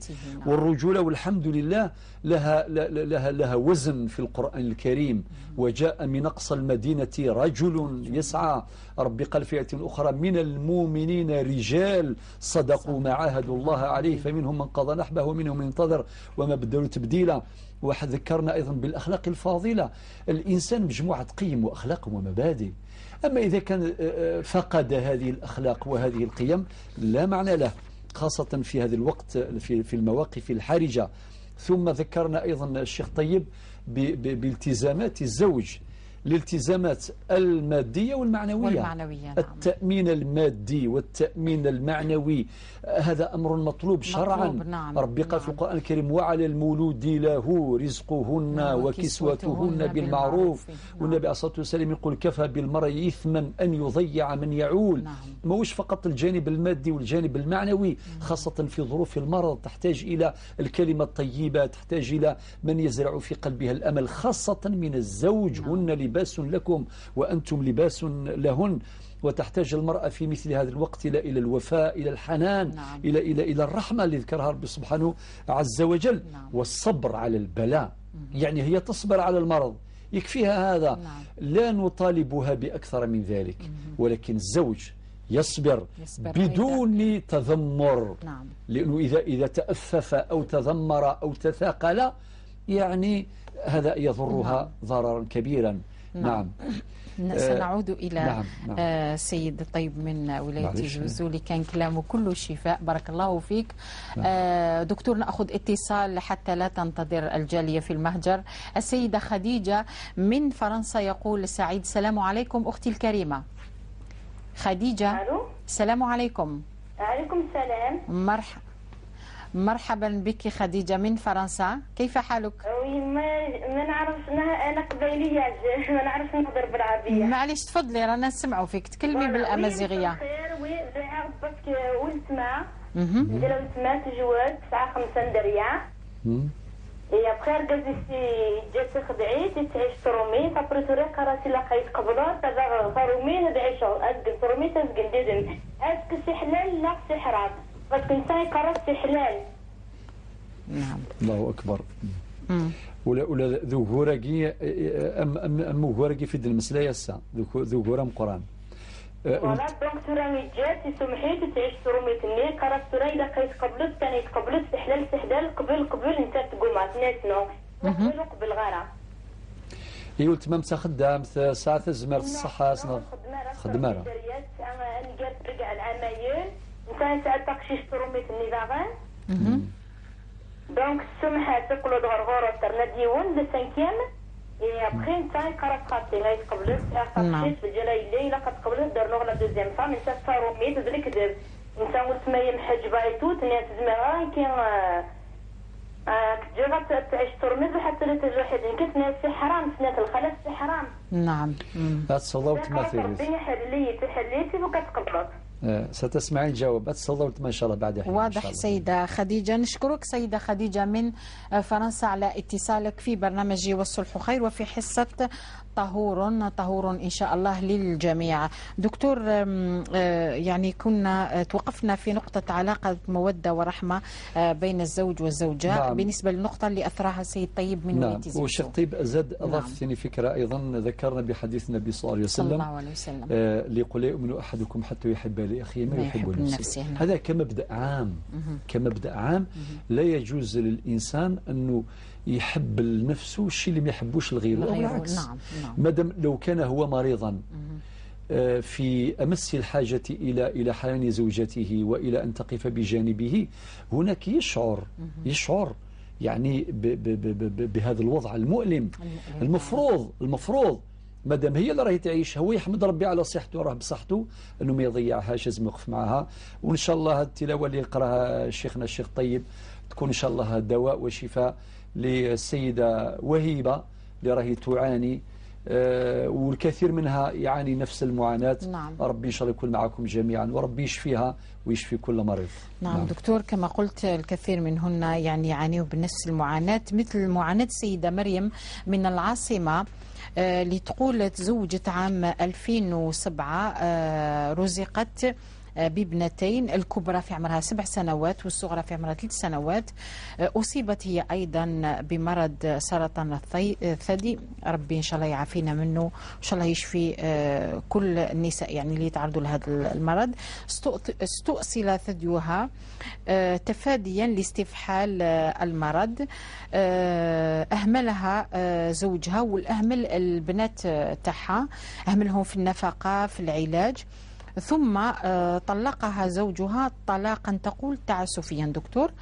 والرجولة والحمد لله لها وزن في القرآن الكريم. وجاء من أقصى المدينة رجل يسعى رب قال فئة أخرى من المؤمنين رجال صدقوا ما عاهدوا الله عليه فمنهم من قضى نحبه ومنهم من انتظر وما بدلوا تبديلا. وذكرنا أيضا بالأخلاق الفاضلة. الإنسان مجموعة قيم وأخلاق ومبادئ، أما إذا كان فقد هذه الأخلاق وهذه القيم لا معنى له، خاصة في هذا الوقت في المواقف الحرجة. ثم ذكرنا أيضا الشيخ طيب بالتزامات الزوج، الالتزامات المادية والمعنوية. التأمين المادي والتأمين المعنوي هذا أمر مطلوب شرعا. ربي قال في القرآن الكريم وعلى المولود له رزقهن وكسوتهن بالمعروف. والنبي عليه الصلاة والسلام يقول كفى بالمرء إثما أن يضيع من يعول. ما هوش فقط الجانب المادي والجانب المعنوي، خاصة في ظروف المرض تحتاج إلى الكلمة الطيبة، تحتاج إلى من يزرع في قلبها الأمل، خاصة من الزوج. هن لباس لكم وأنتم لباس لهن. وتحتاج المرأة في مثل هذا الوقت إلى الوفاء، إلى الحنان، إلى الرحمة اللي ذكرها ربي سبحانه عز وجل. والصبر على البلاء، يعني هي تصبر على المرض يكفيها هذا. لا نطالبها بأكثر من ذلك، ولكن الزوج يصبر بدون تذمر. لأنه إذا تأفف أو تذمر أو تثاقل يعني هذا يضرها ضررا كبيرا. نعم. سنعود إلى سيد طيب من ولاية جوزولي، كان كلامه كله شفاء. بارك الله فيك. دكتور نأخذ اتصال حتى لا تنتظر الجالية في المهجر. السيدة خديجة من فرنسا يقول سعيد السلام عليكم أختي الكريمة خديجة. السلام عليكم. وعليكم السلام. مرحبا بك خديجة من فرنسا، كيف حالك؟ ما نعرفش، أنا قبيلية ما نعرفش نهضر بالعربية. معليش تفضلي رانا نسمعوا فيك، تكلمي بالأمازيغية. بخير عرفتك ولسمع ديال ولسمع تجوز 9-5 دريا. يا بخير قزيتي جات خدعي تعيش ترومي فبريتوريا كراسي لقيت قبلات هذا فرومي هذا عيشو أسقل ترومي تسقل ديدن أسك سي حلال لا سي حرام فكن ساي كراسي حلال. نعم. الله أكبر. ولا ذو غورقي أم غورقي في المسلا يسا ذو غورم قرآن. ولا دونك ترامي جات سمحيت تعيش تروميتني قرات ترى إذا كيت قبلت ثاني تقبلت سحلال قبل أنت تقول مع ناسنا قبل غارة. يقول تمام خدام ساعة الزمر الصحة خدمة. أنا جات رجع العمايل أنت ساعة تقشيش تروميتني داغان. دونك السمحة تقولوا دغرغورة ترنا ديون لسانكيام. يا بخين تاي قرات خاطي غايت قبلت خاطيت في الجلاي الليله قد قبلت دار نغلا دوزيام فام انت فارومي تدرك انت وسمايا محجبه ايتو تنيا تزمرا كي كتجي تعيش ترمز وحتى لا تجوحد كتنا سي حرام سنة الخلاف سي حرام. نعم. صلوت ما ثيريث ربي حليتي وكتقبض. ستسمعين جواب صلوت ما شاء الله بعد حين. واضح سيدة خديجة. نشكرك سيدة خديجة من فرنسا على اتصالك في برنامج والصلح خير وفي حصة طهور إن شاء الله للجميع. دكتور، يعني كنا توقفنا في نقطة علاقة مودة ورحمة بين الزوج والزوجة. نعم. بالنسبة للنقطة اللي أثرها السيد طيب من نعم. والشيخ طيب أزاد أضاف ثاني فكرة أيضا ذكرنا بحديث النبي صلى الله عليه وسلم ليقول لا يؤمن أحدكم حتى يحب لأخيه ما يحب لنفسه. هذا كمبدأ عام. كمبدأ عام لا يجوز للإنسان أنه يحب لنفسه الشيء اللي ما يحبوش لغيره أو العكس. نعم. مادام لو كان هو مريضا في أمس الحاجة إلى حنان زوجته وإلى أن تقف بجانبه، هناك يشعر يعني بهذا الوضع المؤلم. المفروض مادام هي اللي راهي تعيش هو يحمد ربي على صحته، راه بصحته انه ما يضيعهاش، لازم يوقف معها. وان شاء الله التلاوه اللي يقراها شيخنا الشيخ طيب تكون ان شاء الله دواء وشفاء للسيده وهيبه اللي راهي تعاني، والكثير منها يعاني نفس المعاناة. نعم. ربي إن شاء الله يكون معكم جميعا وربي يشفيها ويشفي كل مريض. نعم دكتور، كما قلت الكثير منهن يعني يعانيوا بنفس المعاناة، مثل معاناة السيدة مريم من العاصمة اللي تقول تزوجت عام 2007، رزقت بابنتين، الكبرى في عمرها 7 سنوات والصغرى في عمرها 3 سنوات. أصيبت هي أيضا بمرض سرطان الثدي، ربي إن شاء الله يعافينا منه، إن شاء الله يشفي كل النساء يعني اللي يتعرضوا لهذا المرض. استؤصل ثديها تفاديا لاستفحال المرض. أهملها زوجها والأهمل البنات تاعها، أهملهم في النفقة في العلاج، ثم طلقها زوجها طلاقا تقول تعسفيا. دكتور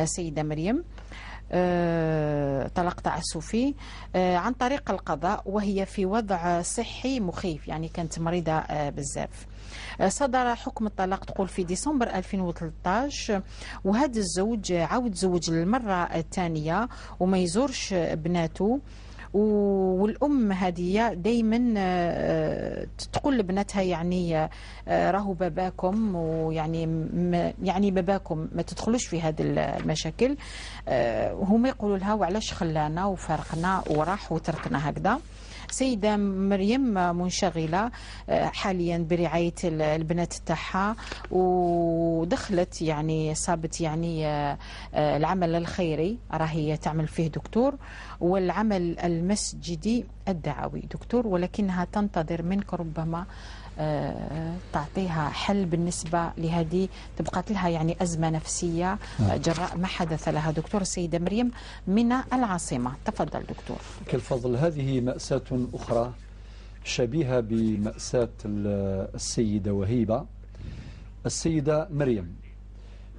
سيدة مريم، طلاق تعسفي عن طريق القضاء وهي في وضع صحي مخيف، يعني كانت مريضة بزاف. صدر حكم الطلاق تقول في ديسمبر 2013، وهذا الزوج عاود زوج للمرة الثانية وما يزورش بناته. والأم هذه دايما تقول لبناتها يعني راهو باباكم، ويعني باباكم ما تدخلوش في هذه المشاكل. هما يقولوا لها وعلاش خلانا وفارقنا وراح وتركنا هكذا. سيدة مريم منشغلة حاليا برعاية البنات تاعها، ودخلت يعني صابت يعني العمل الخيري راهي تعمل فيه دكتور، والعمل المسجدي الدعوي دكتور، ولكنها تنتظر منك ربما تعطيها حل بالنسبة لهذه تبقى لها يعني أزمة نفسية جراء ما حدث لها. دكتور السيدة مريم من العاصمة، تفضل دكتور. كالفضل. هذه مأساة أخرى شبيهة بمأساة السيدة وهيبة. السيدة مريم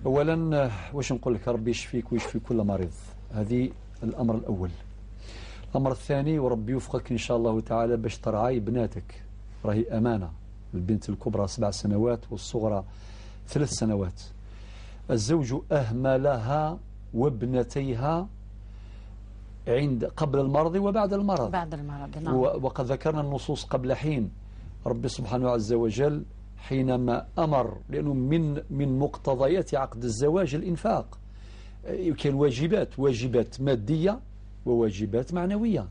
أولا واش نقول لك، ربي يشفيك ويشفي كل مريض، هذه الأمر الأول. الأمر الثاني، وربي يوفقك إن شاء الله تعالى باش ترعاي بناتك، راهي أمانة. البنت الكبرى 7 سنوات والصغرى 3 سنوات. الزوج أهملها وابنتيها قبل المرض وبعد المرض. بعد المرض نعم. وقد ذكرنا النصوص قبل حين. ربي سبحانه عز وجل حينما أمر، لأنه من مقتضيات عقد الزواج الإنفاق، كان واجبات مادية وواجبات معنوية.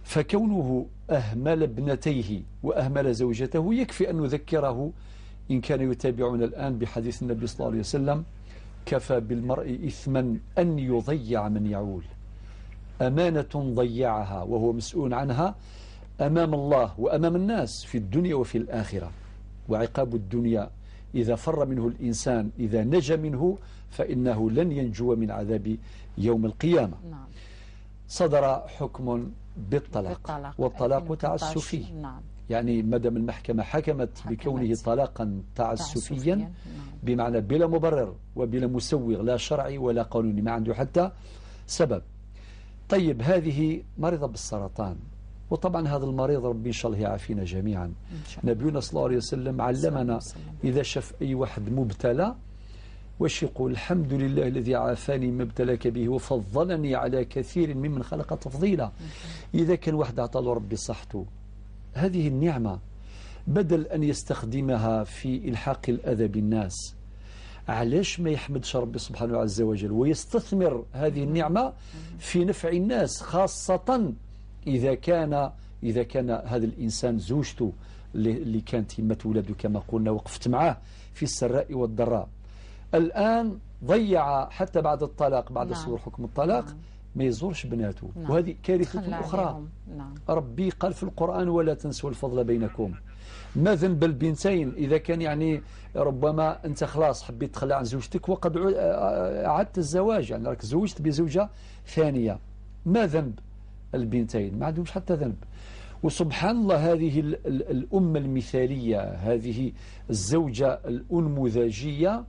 فكونه أهمل ابنتيه وأهمل زوجته يكفي أن نذكره إن كان يتابعنا الآن بحديث النبي صلى الله عليه وسلم: كفى بالمرء إثما أن يضيع من يعول. أمانة ضيعها وهو مسؤول عنها أمام الله وأمام الناس في الدنيا وفي الآخرة. وعقاب الدنيا إذا فر منه الإنسان، إذا نجا منه فإنه لن ينجو من عذاب يوم القيامة. نعم. صدر حكم بالطلاق والطلاق تعسفي. نعم. يعني مدام المحكمة حكمت بكونه طلاقا تعسفيا، نعم. بمعنى بلا مبرر وبلا مسوغ، لا شرعي ولا قانوني، ما عنده حتى سبب. طيب هذه مريضة بالسرطان، وطبعا هذا المريض ربي إن شاء الله يعافينا جميعا. نبينا صلى الله عليه وسلم علمنا إذا شاف أي واحد مبتلى واش يقول الحمد لله الذي عافاني ما ابتلاك به وفضلني على كثير ممن خلق تفضيلا. إذا كان واحد عطى له ربي صحته، هذه النعمة بدل أن يستخدمها في إلحاق الأذى بالناس، علاش ما يحمدش ربي سبحانه عز وجل ويستثمر هذه النعمة في نفع الناس، خاصة إذا كان هذا الإنسان زوجته اللي كانت يمة ولاده كما قلنا وقفت معاه في السراء والضراء، الآن ضيع حتى بعد الطلاق، بعد صدور حكم الطلاق ما يزورش بناته. وهذه كارثة أخرى. ربي قال في القرآن ولا تنسوا الفضل بينكم. ما ذنب البنتين إذا كان يعني ربما أنت خلاص حبيت تخلى عن زوجتك وقد أعدت الزواج، يعني راك زوجت بزوجة ثانية، ما ذنب البنتين؟ ما عندهمش حتى ذنب. وسبحان الله هذه الأمة المثالية، هذه الزوجة الأنموذجية،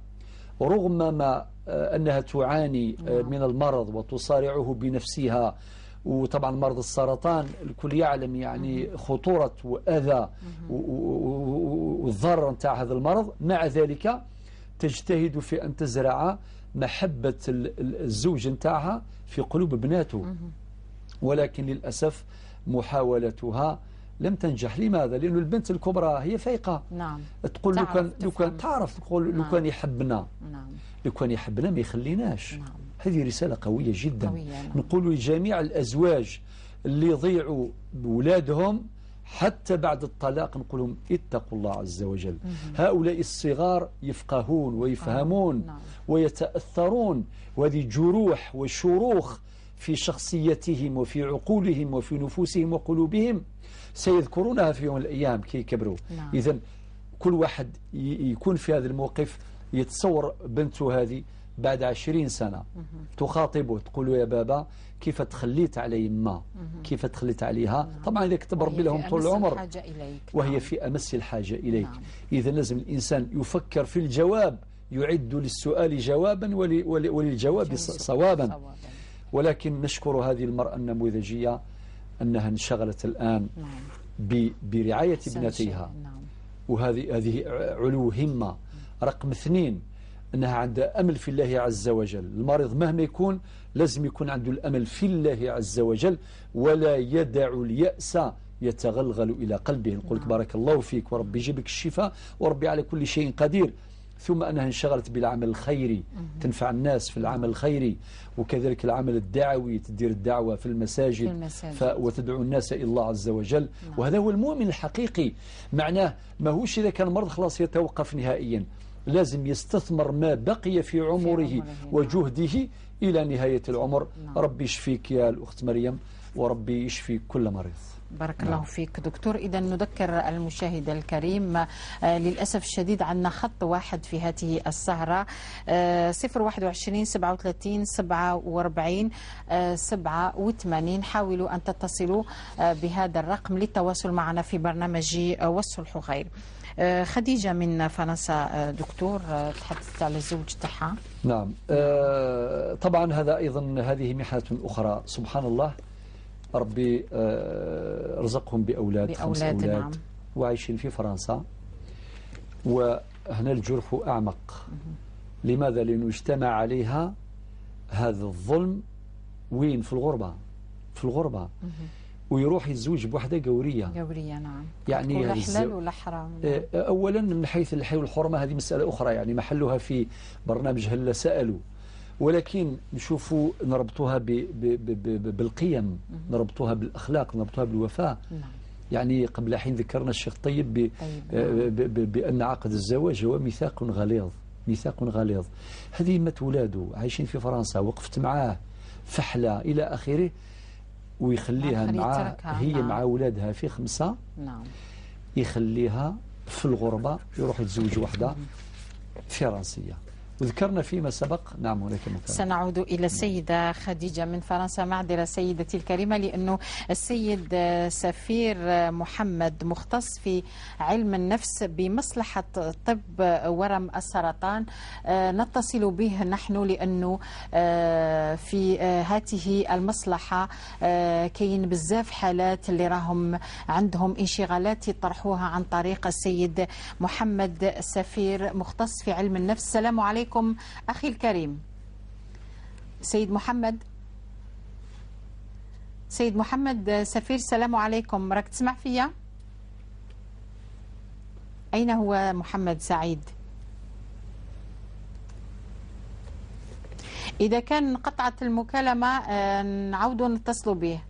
رغم ما أنها تعاني من المرض وتصارعه بنفسها، وطبعا مرض السرطان الكل يعلم يعني خطورة وأذى والضرر نتاع هذا المرض، مع ذلك تجتهد في أن تزرع محبة الزوج نتاعها في قلوب بناته، ولكن للأسف محاولتها لم تنجح. لماذا؟ لأن البنت الكبرى هي فايقة. تقول لو كان تعرف، تقول لو كان يحبنا، لو كان يحبنا ما يخليناش. هذه رسالة قوية جدا. نقول لجميع الأزواج اللي يضيعوا بولادهم حتى بعد الطلاق، نقول لهم اتقوا الله عز وجل. هؤلاء الصغار يفقهون ويفهمون ويتأثرون، وهذه جروح وشروخ في شخصيتهم وفي عقولهم وفي نفوسهم وقلوبهم سيذكرونها في يوم الأيام كي يكبروا. إذن كل واحد يكون في هذا الموقف يتصور بنته هذه بعد 20 سنة تخاطبه تقول له يا بابا كيف تخليت على يما، كيف تخليت عليها. طبعا إذا كتب ربي لهم طول العمر وهي في أمس الحاجة إليك. إذا لازم الإنسان يفكر في الجواب، يعد للسؤال جوابا وللجواب صوابا. ولكن نشكر هذه المرأة النموذجية أنها انشغلت الآن برعاية ابنتيها، وهذه علو همة. رقم 2 أنها عندها أمل في الله عز وجل. المريض مهما يكون لازم يكون عنده الأمل في الله عز وجل، ولا يدع اليأس يتغلغل إلى قلبه. نقول لك بارك الله فيك وربي يجيبك الشفاء وربي على كل شيء قدير. ثم أنها انشغلت بالعمل الخيري، تنفع الناس في العمل الخيري، وكذلك العمل الدعوي، تدير الدعوة في المساجد وتدعو الناس إلى الله عز وجل. وهذا هو المؤمن الحقيقي. معناه ما هوش إذا كان مرض خلاص يتوقف نهائيا، لازم يستثمر ما بقي في عمره وجهده إلى نهاية العمر. ربي يشفيك يا الأخت مريم، وربي يشفي كل مريض. بارك الله فيك دكتور. إذا نذكر المشاهد الكريم للأسف الشديد عندنا خط واحد في هذه السهرة 021 37 47 87. حاولوا أن تتصلوا بهذا الرقم للتواصل معنا في برنامج والصلح خير. خديجة من فرنسا دكتور تحدثت على الزوج تاعها. نعم. طبعا هذا أيضا هذه محنة أخرى. سبحان الله، ربي رزقهم بأولاد 5 أولاد نعم. وعايشين في فرنسا، وهنا الجرح أعمق. لماذا؟ لأنه اجتمع عليها هذا الظلم وين؟ في الغربة ويروح يتزوج بوحدة قورية. نعم. يعني ولا حلال ولا حرام. أولا من حيث الحي والحرمة هذه مسألة أخرى، يعني محلها في برنامج هلا سألوا، ولكن نشوفوا نربطوها بالقيم، نربطوها بالأخلاق، نربطوها بالوفاء. يعني قبل حين ذكرنا الشيخ طيب بأن عقد الزواج هو ميثاق غليظ. هذه مت ولاده عايشين في فرنسا، وقفت معاه فحلة إلى آخره، ويخليها معاه هي مع أولادها في 5. نعم. يخليها في الغربة، يروح يتزوج واحدة فرنسية. وذكرنا فيما سبق. نعم هناك مكان. سنعود إلى السيدة خديجة من فرنسا. معذرة سيدتي الكريمة، لأنه السيد سفير محمد مختص في علم النفس بمصلحة طب ورم السرطان نتصل به نحن، لأنه في هذه المصلحة كاين بزاف حالات اللي راهم عندهم انشغالات يطرحوها عن طريق السيد محمد سفير مختص في علم النفس. السلام عليكم عليكم أخي الكريم سيد محمد. سيد محمد سفير، السلام عليكم، راك تسمع فيا؟ أين هو محمد سعيد؟ إذا كان قطعت المكالمة نعود نتصل به.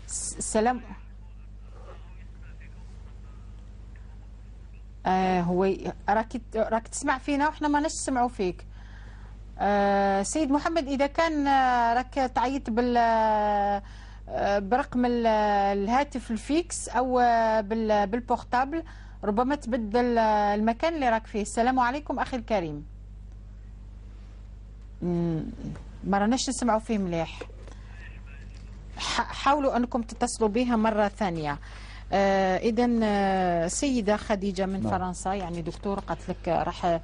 السلام. هو راك تسمع فينا وإحنا ما نسمعوا فيك. سيد محمد، إذا كان راك تعيط برقم الهاتف الفيكس أو بالبورتابل ربما تبدل المكان اللي راك فيه. السلام عليكم أخي الكريم. ما راناش نسمعوا فيه مليح. حاولوا أنكم تتصلوا بها مرة ثانية. إذا سيدة خديجة من فرنسا، يعني دكتور قالت لك راح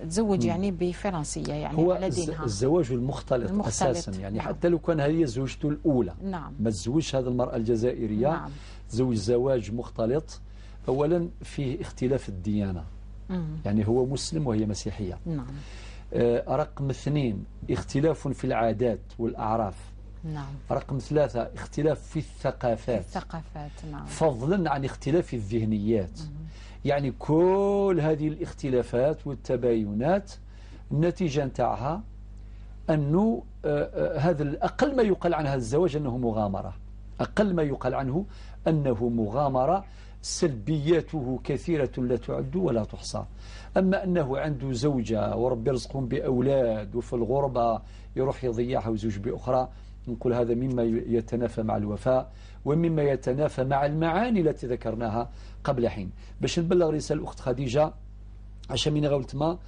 تزوج يعني بفرنسية، يعني هو على دينها. الزواج المختلط أساسا، يعني نعم. حتى لو كان هذه زوجته الأولى، نعم. ما تزوجش هذه المرأة الجزائرية، نعم. تزوج زواج مختلط. أولا فيه اختلاف الديانة، يعني هو مسلم وهي مسيحية، نعم. رقم 2 اختلاف في العادات والأعراف، نعم. رقم 3 اختلاف في الثقافات، نعم. فضلا عن اختلاف الذهنيات. يعني كل هذه الاختلافات والتباينات النتيجة نتاعها أنه هذا أقل ما يقال عن هذا الزواج أنه مغامرة، أقل ما يقال عنه أنه مغامرة. سلبياته كثيرة لا تعد ولا تحصى. أما أنه عنده زوجة ورب يرزقهم بأولاد وفي الغربة يروح يضيعها ويزوج بأخرى، نقول هذا مما يتنافى مع الوفاء ومما يتنافى مع المعاني التي ذكرناها قبل حين. باش نبلغ رسالة الأخت خديجة عشان من غولت ما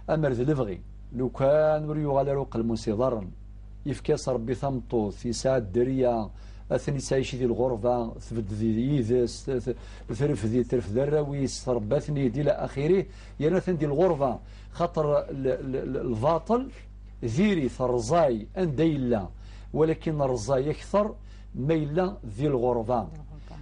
أمر ذي لفغي لو كان وريو على روق المنصدر يفكاس ربي ثمطو في ساعة درية أثني سايشي ذي الغرفة ثبت ذي يذس ثرف ذي ترف ذراويس رباثني دي إلى آخره. يعني ثن دي الغرفة خطر الباطل ذيري ثرزاي أنديلا، ولكن الرزاي أكثر ميلا ذي الغرفة.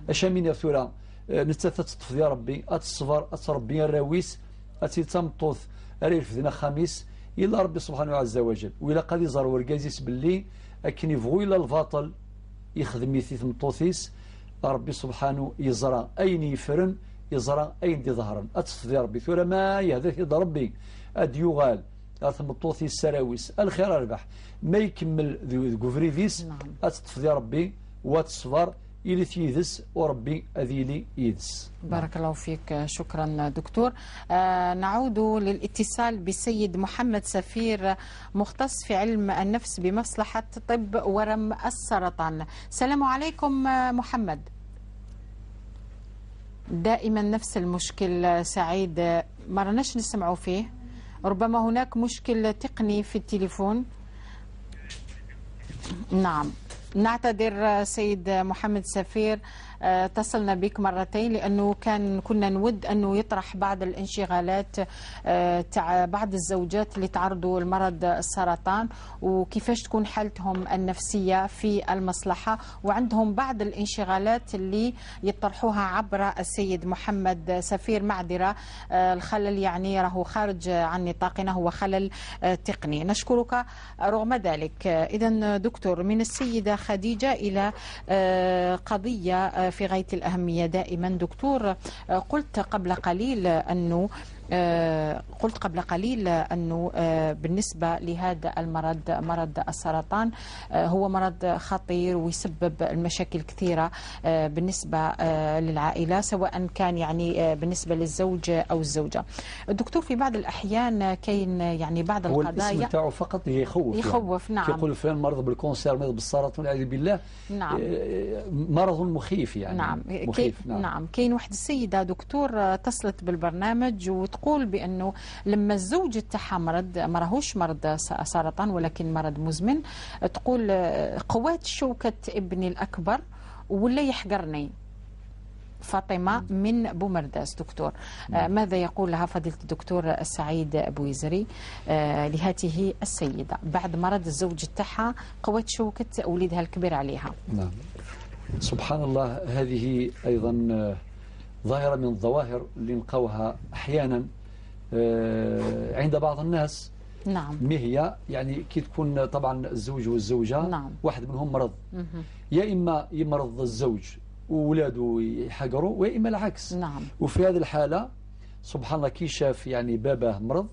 أشامين يا ثورة نتثت يا ربي أتصفر أتربي الراويس أتيتمطوث أريف ذنا خميس إلا ربي سبحانه عز وجل. وإلا قد يزار ورقازيس باللي أكن يفغو إلى الباطل يخدم يثيث مطوثيس ربي سبحانه يزرى أين يفرن يزرى أين دي ظهرا أتصف يا ربي ثورة ما يهدث يد ربي أد يغال أثمطوثي السراويس الخير أربح ما يكمل ذو قفريديس، نعم. أتصف يا ربي وتصفر إلي ثيذس وربي أذيلي يدس. بارك الله فيك، شكرا دكتور. نعود للاتصال بالسيد محمد سفير، مختص في علم النفس بمصلحة طب ورم السرطان. السلام عليكم محمد. دائما نفس المشكل سعيد، ما رناش نسمعوا فيه، ربما هناك مشكل تقني في التليفون. نعم، نعتذر سيد محمد سفير، اتصلنا بك مرتين لأنه كنا نود أنه يطرح بعض الانشغالات تاع بعض الزوجات اللي تعرضوا لمرض السرطان وكيفاش تكون حالتهم النفسية في المصلحة، وعندهم بعض الانشغالات اللي يطرحوها عبر السيد محمد سفير. معذرة، الخلل يعني راهو خارج عن نطاقنا، هو خلل تقني. نشكرك رغم ذلك. إذن دكتور، من السيدة خديجة إلى قضية في غاية الأهمية دائما. دكتور، قلت قبل قليل أنه بالنسبة لهذا المرض، مرض السرطان، هو مرض خطير ويسبب المشاكل كثيرة بالنسبة للعائلة، سواء كان يعني بالنسبة للزوج أو الزوجة. الدكتور، في بعض الأحيان كاين يعني بعض القضايا الاسم تاعه فقط يخوف، نعم. يقول فلان مرض بالكونسير، مرض بالسرطان والعياذ بالله، نعم. مرض مخيف يعني، نعم. مخيف. نعم. كاين واحد السيدة دكتور اتصلت بالبرنامج وتقول بأنه لما الزوج تاعها مرض، ما راهوش مرض سرطان ولكن مرض مزمن، تقول قوات شوكة ابني الأكبر ولا يحقرني. فاطمة من بومرداس. دكتور، ماذا يقول لها فضيلة الدكتور السعيد بويزري لهذه السيدة بعد مرض الزوج تاعها قوات شوكة وليدها الكبير عليها؟ نعم، سبحان الله. هذه أيضا ظاهرة من الظواهر اللي نلقاوها أحيانا عند بعض الناس. نعم. ما هي يعني كي تكون طبعا الزوج والزوجة نعم. واحد منهم مرض، يا إما يمرض الزوج وولاده يحقروا، ويا إما العكس. نعم. وفي هذه الحالة سبحان الله كي شاف يعني باباه مرض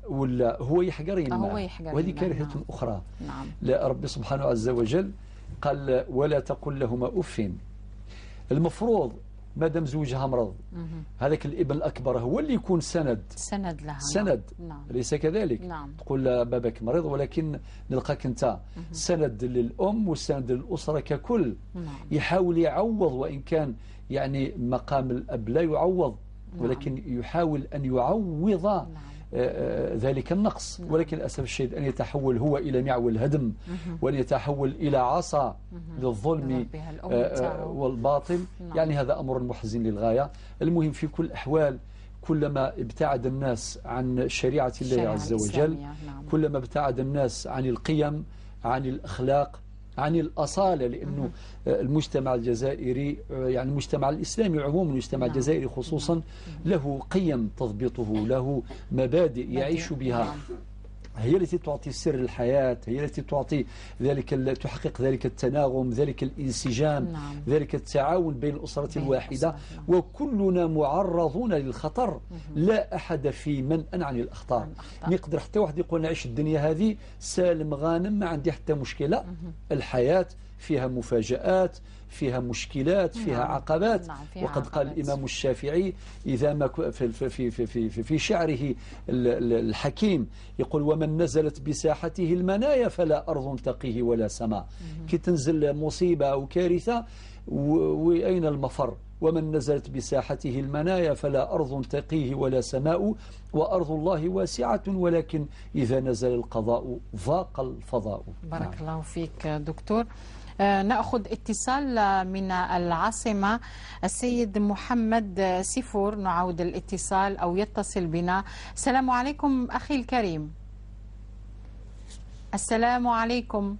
ولا هو يحقر يمه، وهذه كارثة نعم. أخرى. نعم. لا ربي سبحانه عز وجل قال ولا تقل لهما أف. المفروض مادام زوجها مرض هذاك الابن الأكبر هو اللي يكون سند لها. سند. نعم. ليس كذلك. نعم. تقول بابك مريض، ولكن نلقاك أنت سند للأم وسند للأسرة ككل. نعم. يحاول يعوض، وإن كان يعني مقام الأب لا يعوض، ولكن يحاول أن يعوض ذلك النقص. ولكن للأسف الشديد أن يتحول هو إلى معول هدم، وأن يتحول إلى عصا للظلم والباطل. يعني هذا أمر محزن للغاية. المهم في كل الأحوال كلما ابتعد الناس عن شريعة الله عز وجل، كلما ابتعد الناس عن القيم، عن الأخلاق، عن الأصالة، لأنه المجتمع الجزائري يعني المجتمع الإسلامي عموما، المجتمع الجزائري خصوصا له قيم تضبطه، له مبادئ يعيش بها، هي التي تعطي سر الحياة، هي التي تعطي ذلك تحقق ذلك التناغم، ذلك الانسجام، ذلك التعاون بين الأسرة الواحدة. وكلنا معرضون للخطر، لا أحد في منأ عن الأخطار. يقدر حتى واحد يقول نعيش الدنيا هذه سالم غانم ما عندي حتى مشكلة. الحياة فيها مفاجآت، فيها مشكلات، فيها عقبات. وقد قال الإمام الشافعي إذا ما في شعره الحكيم يقول ومن نزلت بساحته المنايا فلا أرض تقيه ولا سماء. كي تنزل مصيبة أو كارثة وأين المفر؟ ومن نزلت بساحته المنايا فلا أرض تقيه ولا سماء، وأرض الله واسعة ولكن إذا نزل القضاء ضاق الفضاء. بارك الله فيك دكتور. نأخذ اتصال من العاصمة، السيد محمد سيفور. نعود الاتصال أو يتصل بنا. السلام عليكم أخي الكريم. السلام عليكم.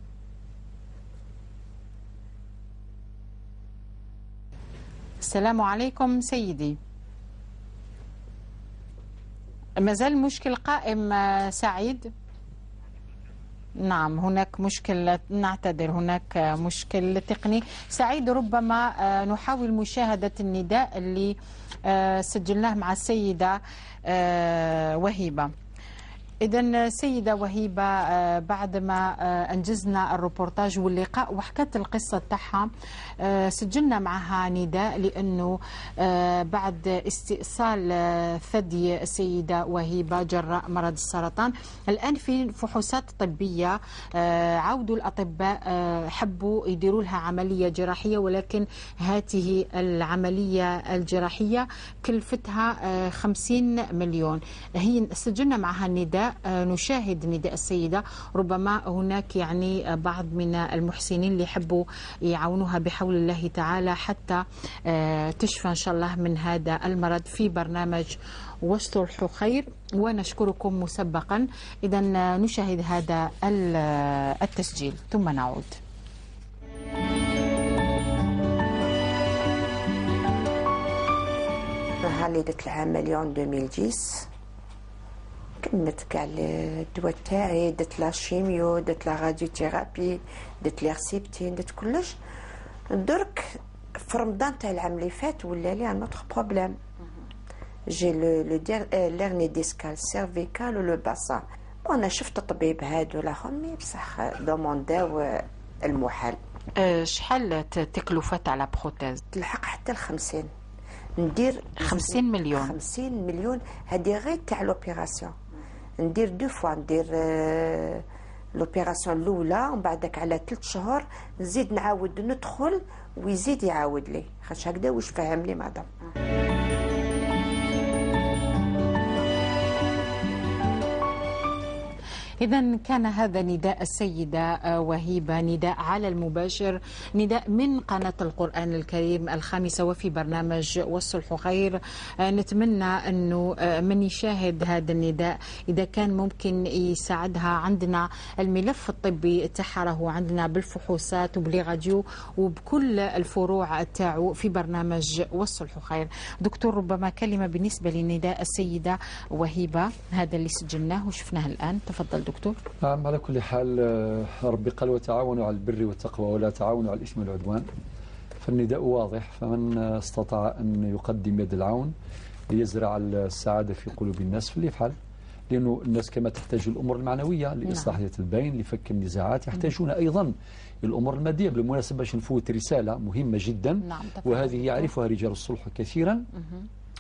السلام عليكم سيدي. ما زال مشكل قائم سعيد؟ نعم هناك مشكلة، نعتذر، هناك مشكل تقني. سعيد ربما نحاول مشاهدة النداء اللي سجلناه مع السيدة وهيبة. إذن سيدة وهيبة بعدما أنجزنا الروبورتاج واللقاء وحكت القصة تاعها، سجلنا معها نداء لأنه بعد استئصال ثدي السيدة وهيبة جراء مرض السرطان، الآن في فحوصات طبية عودوا الأطباء حبوا يديروا لها عملية جراحية، ولكن هذه العملية الجراحية كلفتها 50 مليون. هي سجلنا معها النداء، نشاهد نداء السيدة. ربما هناك يعني بعض من المحسنين اللي يحبوا يعاونوها بحول الله تعالى حتى تشفى إن شاء الله من هذا المرض في برنامج والصلح خير. ونشكركم مسبقا. إذا نشاهد هذا التسجيل ثم نعود. نهار درت العملية 2010 كملت كاع الدواء تاعي، درت لا شيميو، درت لا راديو ثيرابي، درت لي ريسيبتين، درت كلش. درك في رمضان تاع العام اللي فات ولا لي ان اوتر بروبليم، جي ليرني ديسكال سيرفيكال و لو باسان. وانا شفت الطبيب هادو راهم بصح دومونداو المحال. شحال تكلفت على بروتيز؟ تلحق حتى ل50. ندير 50 مليون. 50 مليون هذه غير تاع لوبيراسيون. ندير دو فوا، ندير لوبيراسيون الاولى ومن بعدك على 3 شهور نزيد نعاود ندخل ويزيد يعاود لي، خاطش هكذا واش فهم لي مدام. إذا كان هذا نداء السيدة وهيبة، نداء على المباشر، نداء من قناة القرآن الكريم الخامسة وفي برنامج والصلح خير. نتمنى أنه من يشاهد هذا النداء إذا كان ممكن يساعدها، عندنا الملف الطبي تحره عندنا بالفحوصات وبالراديو وبكل الفروع تاعو في برنامج والصلح خير. دكتور، ربما كلمة بالنسبة لنداء السيدة وهيبة، هذا اللي سجلناه وشفناه الآن. تفضل دكتور. نعم، على كل حال ربي قال وتعاونوا على البر والتقوى ولا تعاونوا على الإثم والعدوان، فالنداء واضح، فمن استطاع أن يقدم يد العون ليزرع السعادة في قلوب الناس فليفعل، لأنه الناس كما تحتاج الأمور المعنوية لإصلاح ذات البين، لفك النزاعات، يحتاجون أيضا الأمور المادية. بالمناسبة باش نفوت رسالة مهمة جدا، وهذه يعرفها رجال الصلح كثيرا.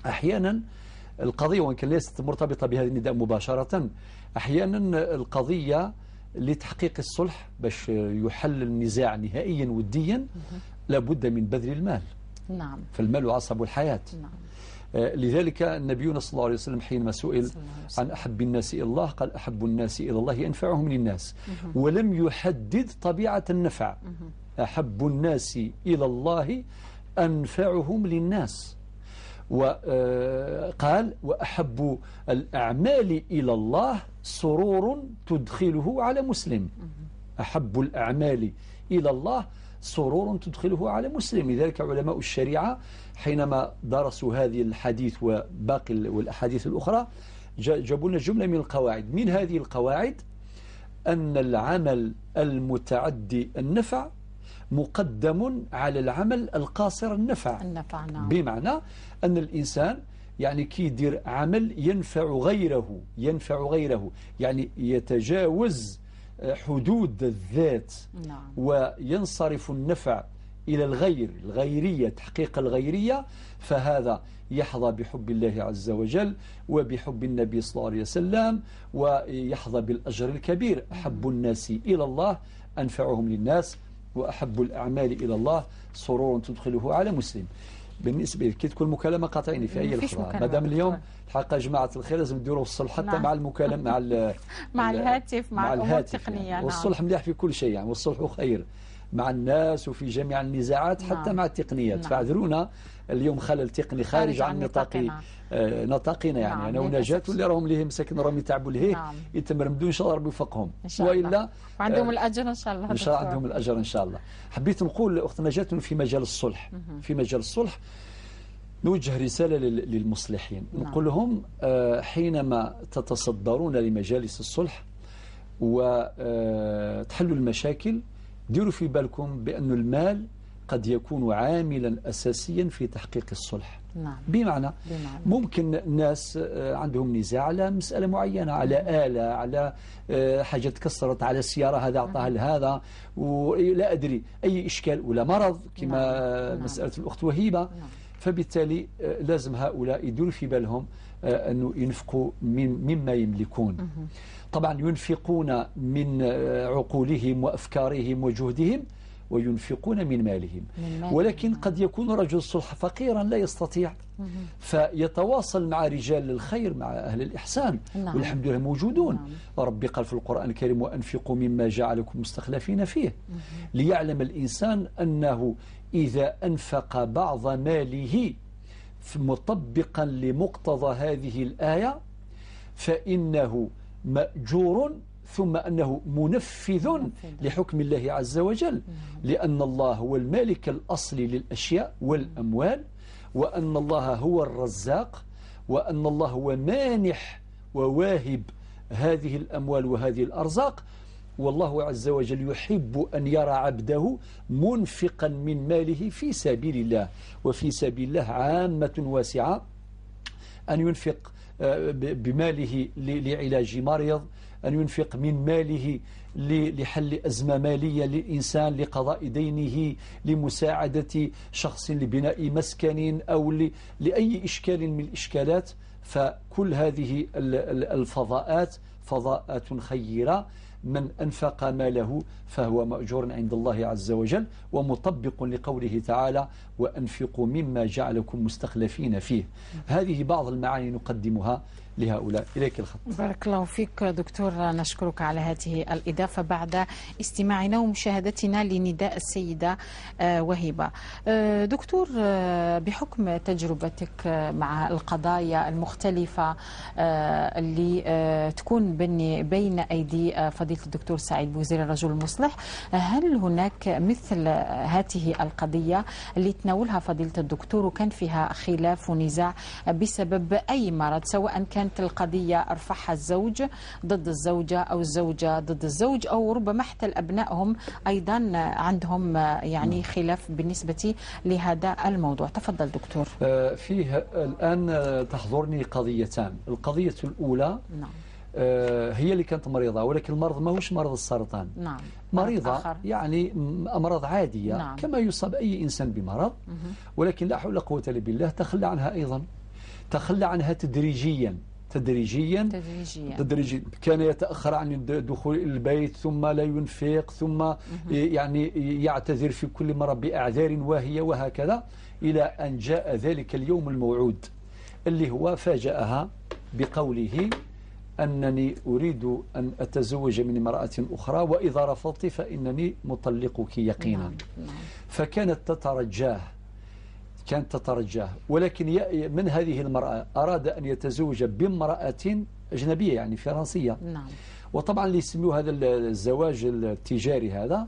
أحيانا القضية وإن كان ليست مرتبطة بهذا النداء مباشرة، أحيانا القضية لتحقيق الصلح باش يحل النزاع نهائيا وديا لابد من بذل المال. نعم. فالمال عصب الحياة. نعم. لذلك النبي صلى الله عليه وسلم حينما سئل عن أحب الناس إلى الله قال أحب الناس إلى الله أنفعهم للناس، ولم يحدد طبيعة النفع. أحب الناس إلى الله أنفعهم للناس، وقال وأحب الأعمال إلى الله سرور تدخله على مسلم. أحب الأعمال إلى الله سرور تدخله على مسلم. لذلك علماء الشريعة حينما درسوا هذه الحديث وباقي والأحاديث الأخرى جابوا لنا جملة من القواعد. من هذه القواعد أن العمل المتعدي النفع مقدم على العمل القاصر النفع. نعم. بمعنى أن الإنسان يعني كي يدير عمل ينفع غيره يعني يتجاوز حدود الذات. نعم. وينصرف النفع إلى الغيرية، تحقيق الغيرية، فهذا يحظى بحب الله عز وجل وبحب النبي صلى الله عليه وسلم ويحظى بالأجر الكبير. أحب الناس إلى الله أنفعهم للناس، وأحب الأعمال إلى الله سرور تدخله على مسلم. بالنسبة كي تكون مكالمة قاطعيني في أي لحظة، مادام اليوم الحقيقة جماعة الخير لازم نديروا الصلح حتى نعم. مع المكالمة مع الهاتف، مع الأمور التقنية. يعني. والصلح مليح في كل شيء يعني، والصلح خير مع الناس وفي جميع النزاعات حتى نعم. مع التقنيات. نعم. فاعذرونا اليوم خلل تقني خارج عن نطاقنا يعني. نعم. أنا ونجاة اللي راهم ليه مساكن راهم يتعبوا ليه. نعم. يتمرمدوا إن شاء الله ربي يوفقهم، وإلا وعندهم الأجر إن شاء الله. إن شاء الله عندهم الأجر إن شاء الله. حبيت نقول أخت نجاة في مجال الصلح، في مجال الصلح نوجه رسالة للمصلحين. نعم. نقول لهم حينما تتصدرون لمجالس الصلح وتحلوا المشاكل، ديروا في بالكم بأن المال قد يكون عاملا أساسيا في تحقيق الصلح. نعم. بمعنى ممكن الناس عندهم نزاع على مسألة معينة، على آلة، على حاجة تكسرت، على السيارة هذا أعطاها لهذا ولا أدري أي إشكال، ولا مرض كما مسألة الأخت وهيبة. فبالتالي لازم هؤلاء يديروا في بالهم أنه ينفقوا مما يملكون. طبعا ينفقون من عقولهم وأفكارهم وجهدهم، وينفقون من مالهم. ولكن قد يكون رجل الصلح فقيرا لا يستطيع، فيتواصل مع رجال الخير، مع أهل الإحسان. نعم. والحمد لله موجودون. ربي قال في القرآن الكريم وأنفقوا مما جعلكم مستخلفين فيه، ليعلم الإنسان أنه إذا أنفق بعض ماله مطبقا لمقتضى هذه الآية فإنه مأجور، ثم أنه منفذ لحكم الله عز وجل، لأن الله هو المالك الأصلي للأشياء والأموال، وأن الله هو الرزاق، وأن الله هو مانح وواهب هذه الأموال وهذه الأرزاق. والله عز وجل يحب أن يرى عبده منفقا من ماله في سبيل الله. وفي سبيل الله عامة واسعة، أن ينفق بماله لعلاج مريض، أن ينفق من ماله لحل أزمة مالية للإنسان، لقضاء دينه، لمساعدة شخص لبناء مسكن، أو لأي إشكال من الإشكالات. فكل هذه الفضاءات فضاءات خيرة. من أنفق ماله فهو مأجور عند الله عز وجل، ومطبق لقوله تعالى وأنفقوا مما جعلكم مستخلفين فيه. هذه بعض المعاني نقدمها لهؤلاء. إليك الخط. بارك الله فيك دكتور، نشكرك على هذه الإضافة بعد استماعنا ومشاهدتنا لنداء السيدة وهبة. دكتور، بحكم تجربتك مع القضايا المختلفة اللي تكون بين أيدي فضيلة الدكتور سعيد بوزير الرجل المصلح، هل هناك مثل هذه القضية اللي تناولها فضيلة الدكتور وكان فيها خلاف ونزاع بسبب أي مرض، سواء كانت القضية رفعها الزوج ضد الزوجة أو الزوجة ضد الزوج، أو ربما حتى الأبناء أيضا عندهم يعني خلاف بالنسبة لهذا الموضوع؟ تفضل دكتور. فيه الآن تحضرني قضيتان. القضية الأولى نعم. هي اللي كانت مريضة، ولكن المرض ما هوش مرض السرطان. نعم. مريضة يعني أمراض عادية. نعم. كما يصاب أي إنسان بمرض، ولكن لا حول ولا قوة إلا بالله تخلى عنها أيضا، تخلى عنها تدريجيا. كان يتأخر عن دخول البيت، ثم لا ينفق، ثم يعني يعتذر في كل مرة بأعذار واهية، وهكذا إلى أن جاء ذلك اليوم الموعود اللي هو فاجأها بقوله أنني أريد أن أتزوج من امرأة أخرى، وإذا رفضت فإنني مطلقك يقينا. فكانت تترجاه، ولكن من هذه المرأة أراد أن يتزوج بامرأة أجنبية يعني فرنسية. وطبعا اللي يسميه هذا الزواج التجاري هذا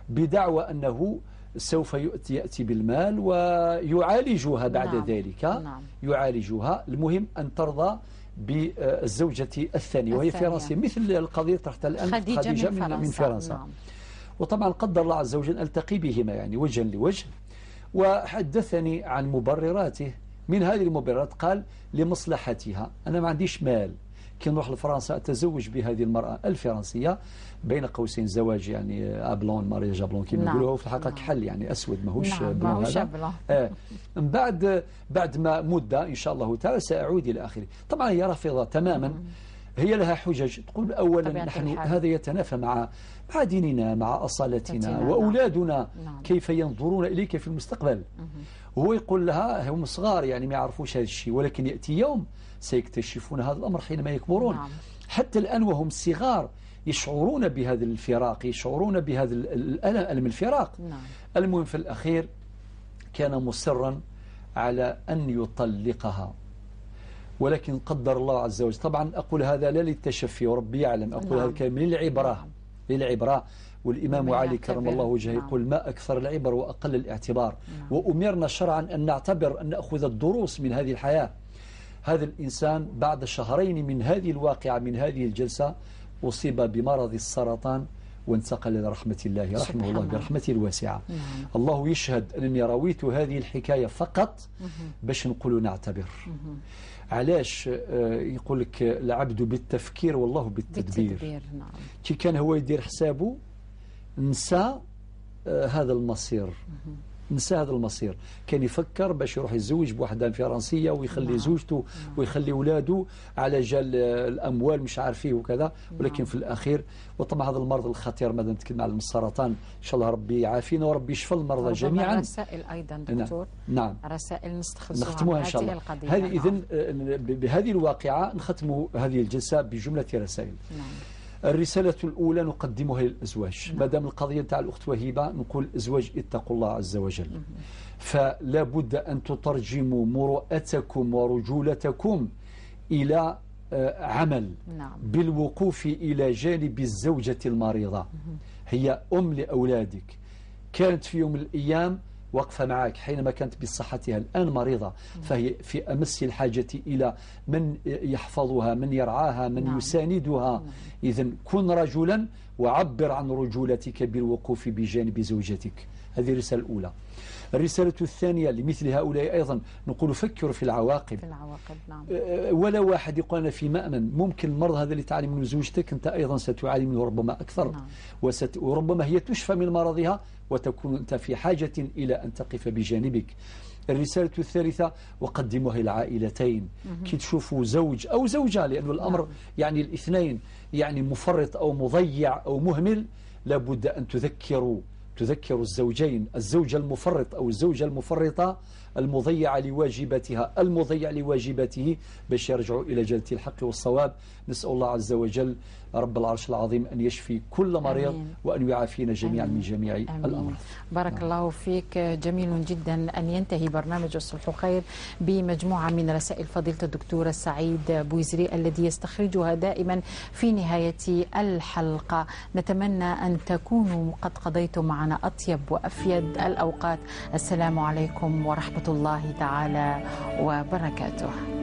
بدعوى أنه سوف يأتي بالمال ويعالجها بعد ذلك. يعالجها. المهم أن ترضى بالزوجة الثانية، وهي فرنسية، مثل القضية تحت الآن خديجة من فرنسا. وطبعا قدر الله عز وجل ألتقي بهما يعني وجها لوجه، وحدثني عن مبرراته. من هذه المبررات قال لمصلحتها، أنا ما عنديش مال، كي نروح لفرنسا أتزوج بهذه المرأة الفرنسية، بين قوسين زواج يعني أبلون مارياج أبلون كما نقولوا، في الحقيقة كحل يعني أسود ماهوش بلون هذا. بعد ما مدة إن شاء الله تعالى سأعود إلى آخره. طبعا هي رافضة تماما. هي لها حجج. تقول أولا نحن هذا يتنافى مع ديننا، مع أصالتنا، وأولادنا كيف ينظرون إليك في المستقبل. هو يقول لها هم صغار يعني ما يعرفوش هذا الشيء، ولكن يأتي يوم سيكتشفون هذا الأمر حينما يكبرون. حتى الآن وهم صغار يشعرون بهذا الفراق، يشعرون بهذا الألم الفراق. المهم في الأخير كان مصرا على أن يطلقها، ولكن قدر الله عز وجل. طبعا أقول هذا لا للتشفي وربي يعلم، أقول هذا كلام للعبرة. والإمام علي كرم الله وجهه يقول ما أكثر العبر وأقل الاعتبار. وأمرنا شرعا أن نعتبر، أن نأخذ الدروس من هذه الحياة. هذا الإنسان بعد شهرين من هذه الواقعة، من هذه الجلسة، أصيب بمرض السرطان وانتقل إلى رحمة الله، رحمه الله برحمته الواسعة. الله يشهد أنني رويت هذه الحكاية فقط باش نقول نعتبر. علاش يقول لك العبد بالتفكير والله بالتدبير. كي كان هو يدير حسابه نسى هذا المصير، نسى هذا المصير. كان يفكر باش يروح يتزوج بوحدة فرنسية ويخلي زوجته ويخلي اولاده على جال الاموال مش عارفيه وكذا، ولكن في الاخير وطبعا هذا المرض الخطير ماذا نتكلم على السرطان، ان شاء الله ربي يعافينا وربي يشفى المرضى جميعا. رسائل ايضا دكتور. نعم. رسائل نختموها ان شاء الله. هذه اذن بهذه الواقعة نختم هذه الجلسة بجملة رسائل. الرسالة الأولى نقدمها للأزواج. ما دام القضية تاع الأخت وهبة، نقول الأزواج اتقوا الله عز وجل. فلا بد أن تترجموا مروءتكم ورجولتكم إلى عمل بالوقوف إلى جانب الزوجة المريضة. هي أم لأولادك، كانت في يوم من الأيام واقفة معك حينما كانت بصحتها، الآن مريضة، فهي في أمس الحاجة إلى من يحفظها، من يرعاها، من يساندها. إذن كن رجلا وعبر عن رجولتك بالوقوف بجانب زوجتك. هذه الرسالة الأولى. الرسالة الثانية لمثل هؤلاء أيضا نقول فكروا في العواقب. نعم. ولا واحد يقول أنا في مأمن، ممكن المرض هذا اللي تعاني منه زوجتك أنت أيضا ستعاني منه ربما أكثر. وربما هي تشفى من مرضها وتكون أنت في حاجة إلى أن تقف بجانبك. الرسالة الثالثة وقدموها العائلتين. كي تشوفوا زوج أو زوجة، لأن الأمر يعني الاثنين يعني مفرط أو مضيع أو مهمل، لابد أن تذكروا الزوجين، الزوج المفرط أو الزوجة المفرطة المضيعة لواجباتها المضيع لواجباته باش يرجعوا إلى جادة الحق والصواب. نسأل الله عز وجل رب العرش العظيم أن يشفي كل مريض آمين. وأن يعافينا جميعا آمين. من جميع آمين. الأمراض. بارك الله فيك. جميل جدا أن ينتهي برنامج الصلح خير بمجموعة من رسائل فضيلة الدكتور السعيد بويزري الذي يستخرجها دائما في نهاية الحلقة. نتمنى أن تكونوا قد قضيتم معنا أطيب وأفيد الأوقات. السلام عليكم ورحمة الله تعالى وبركاته.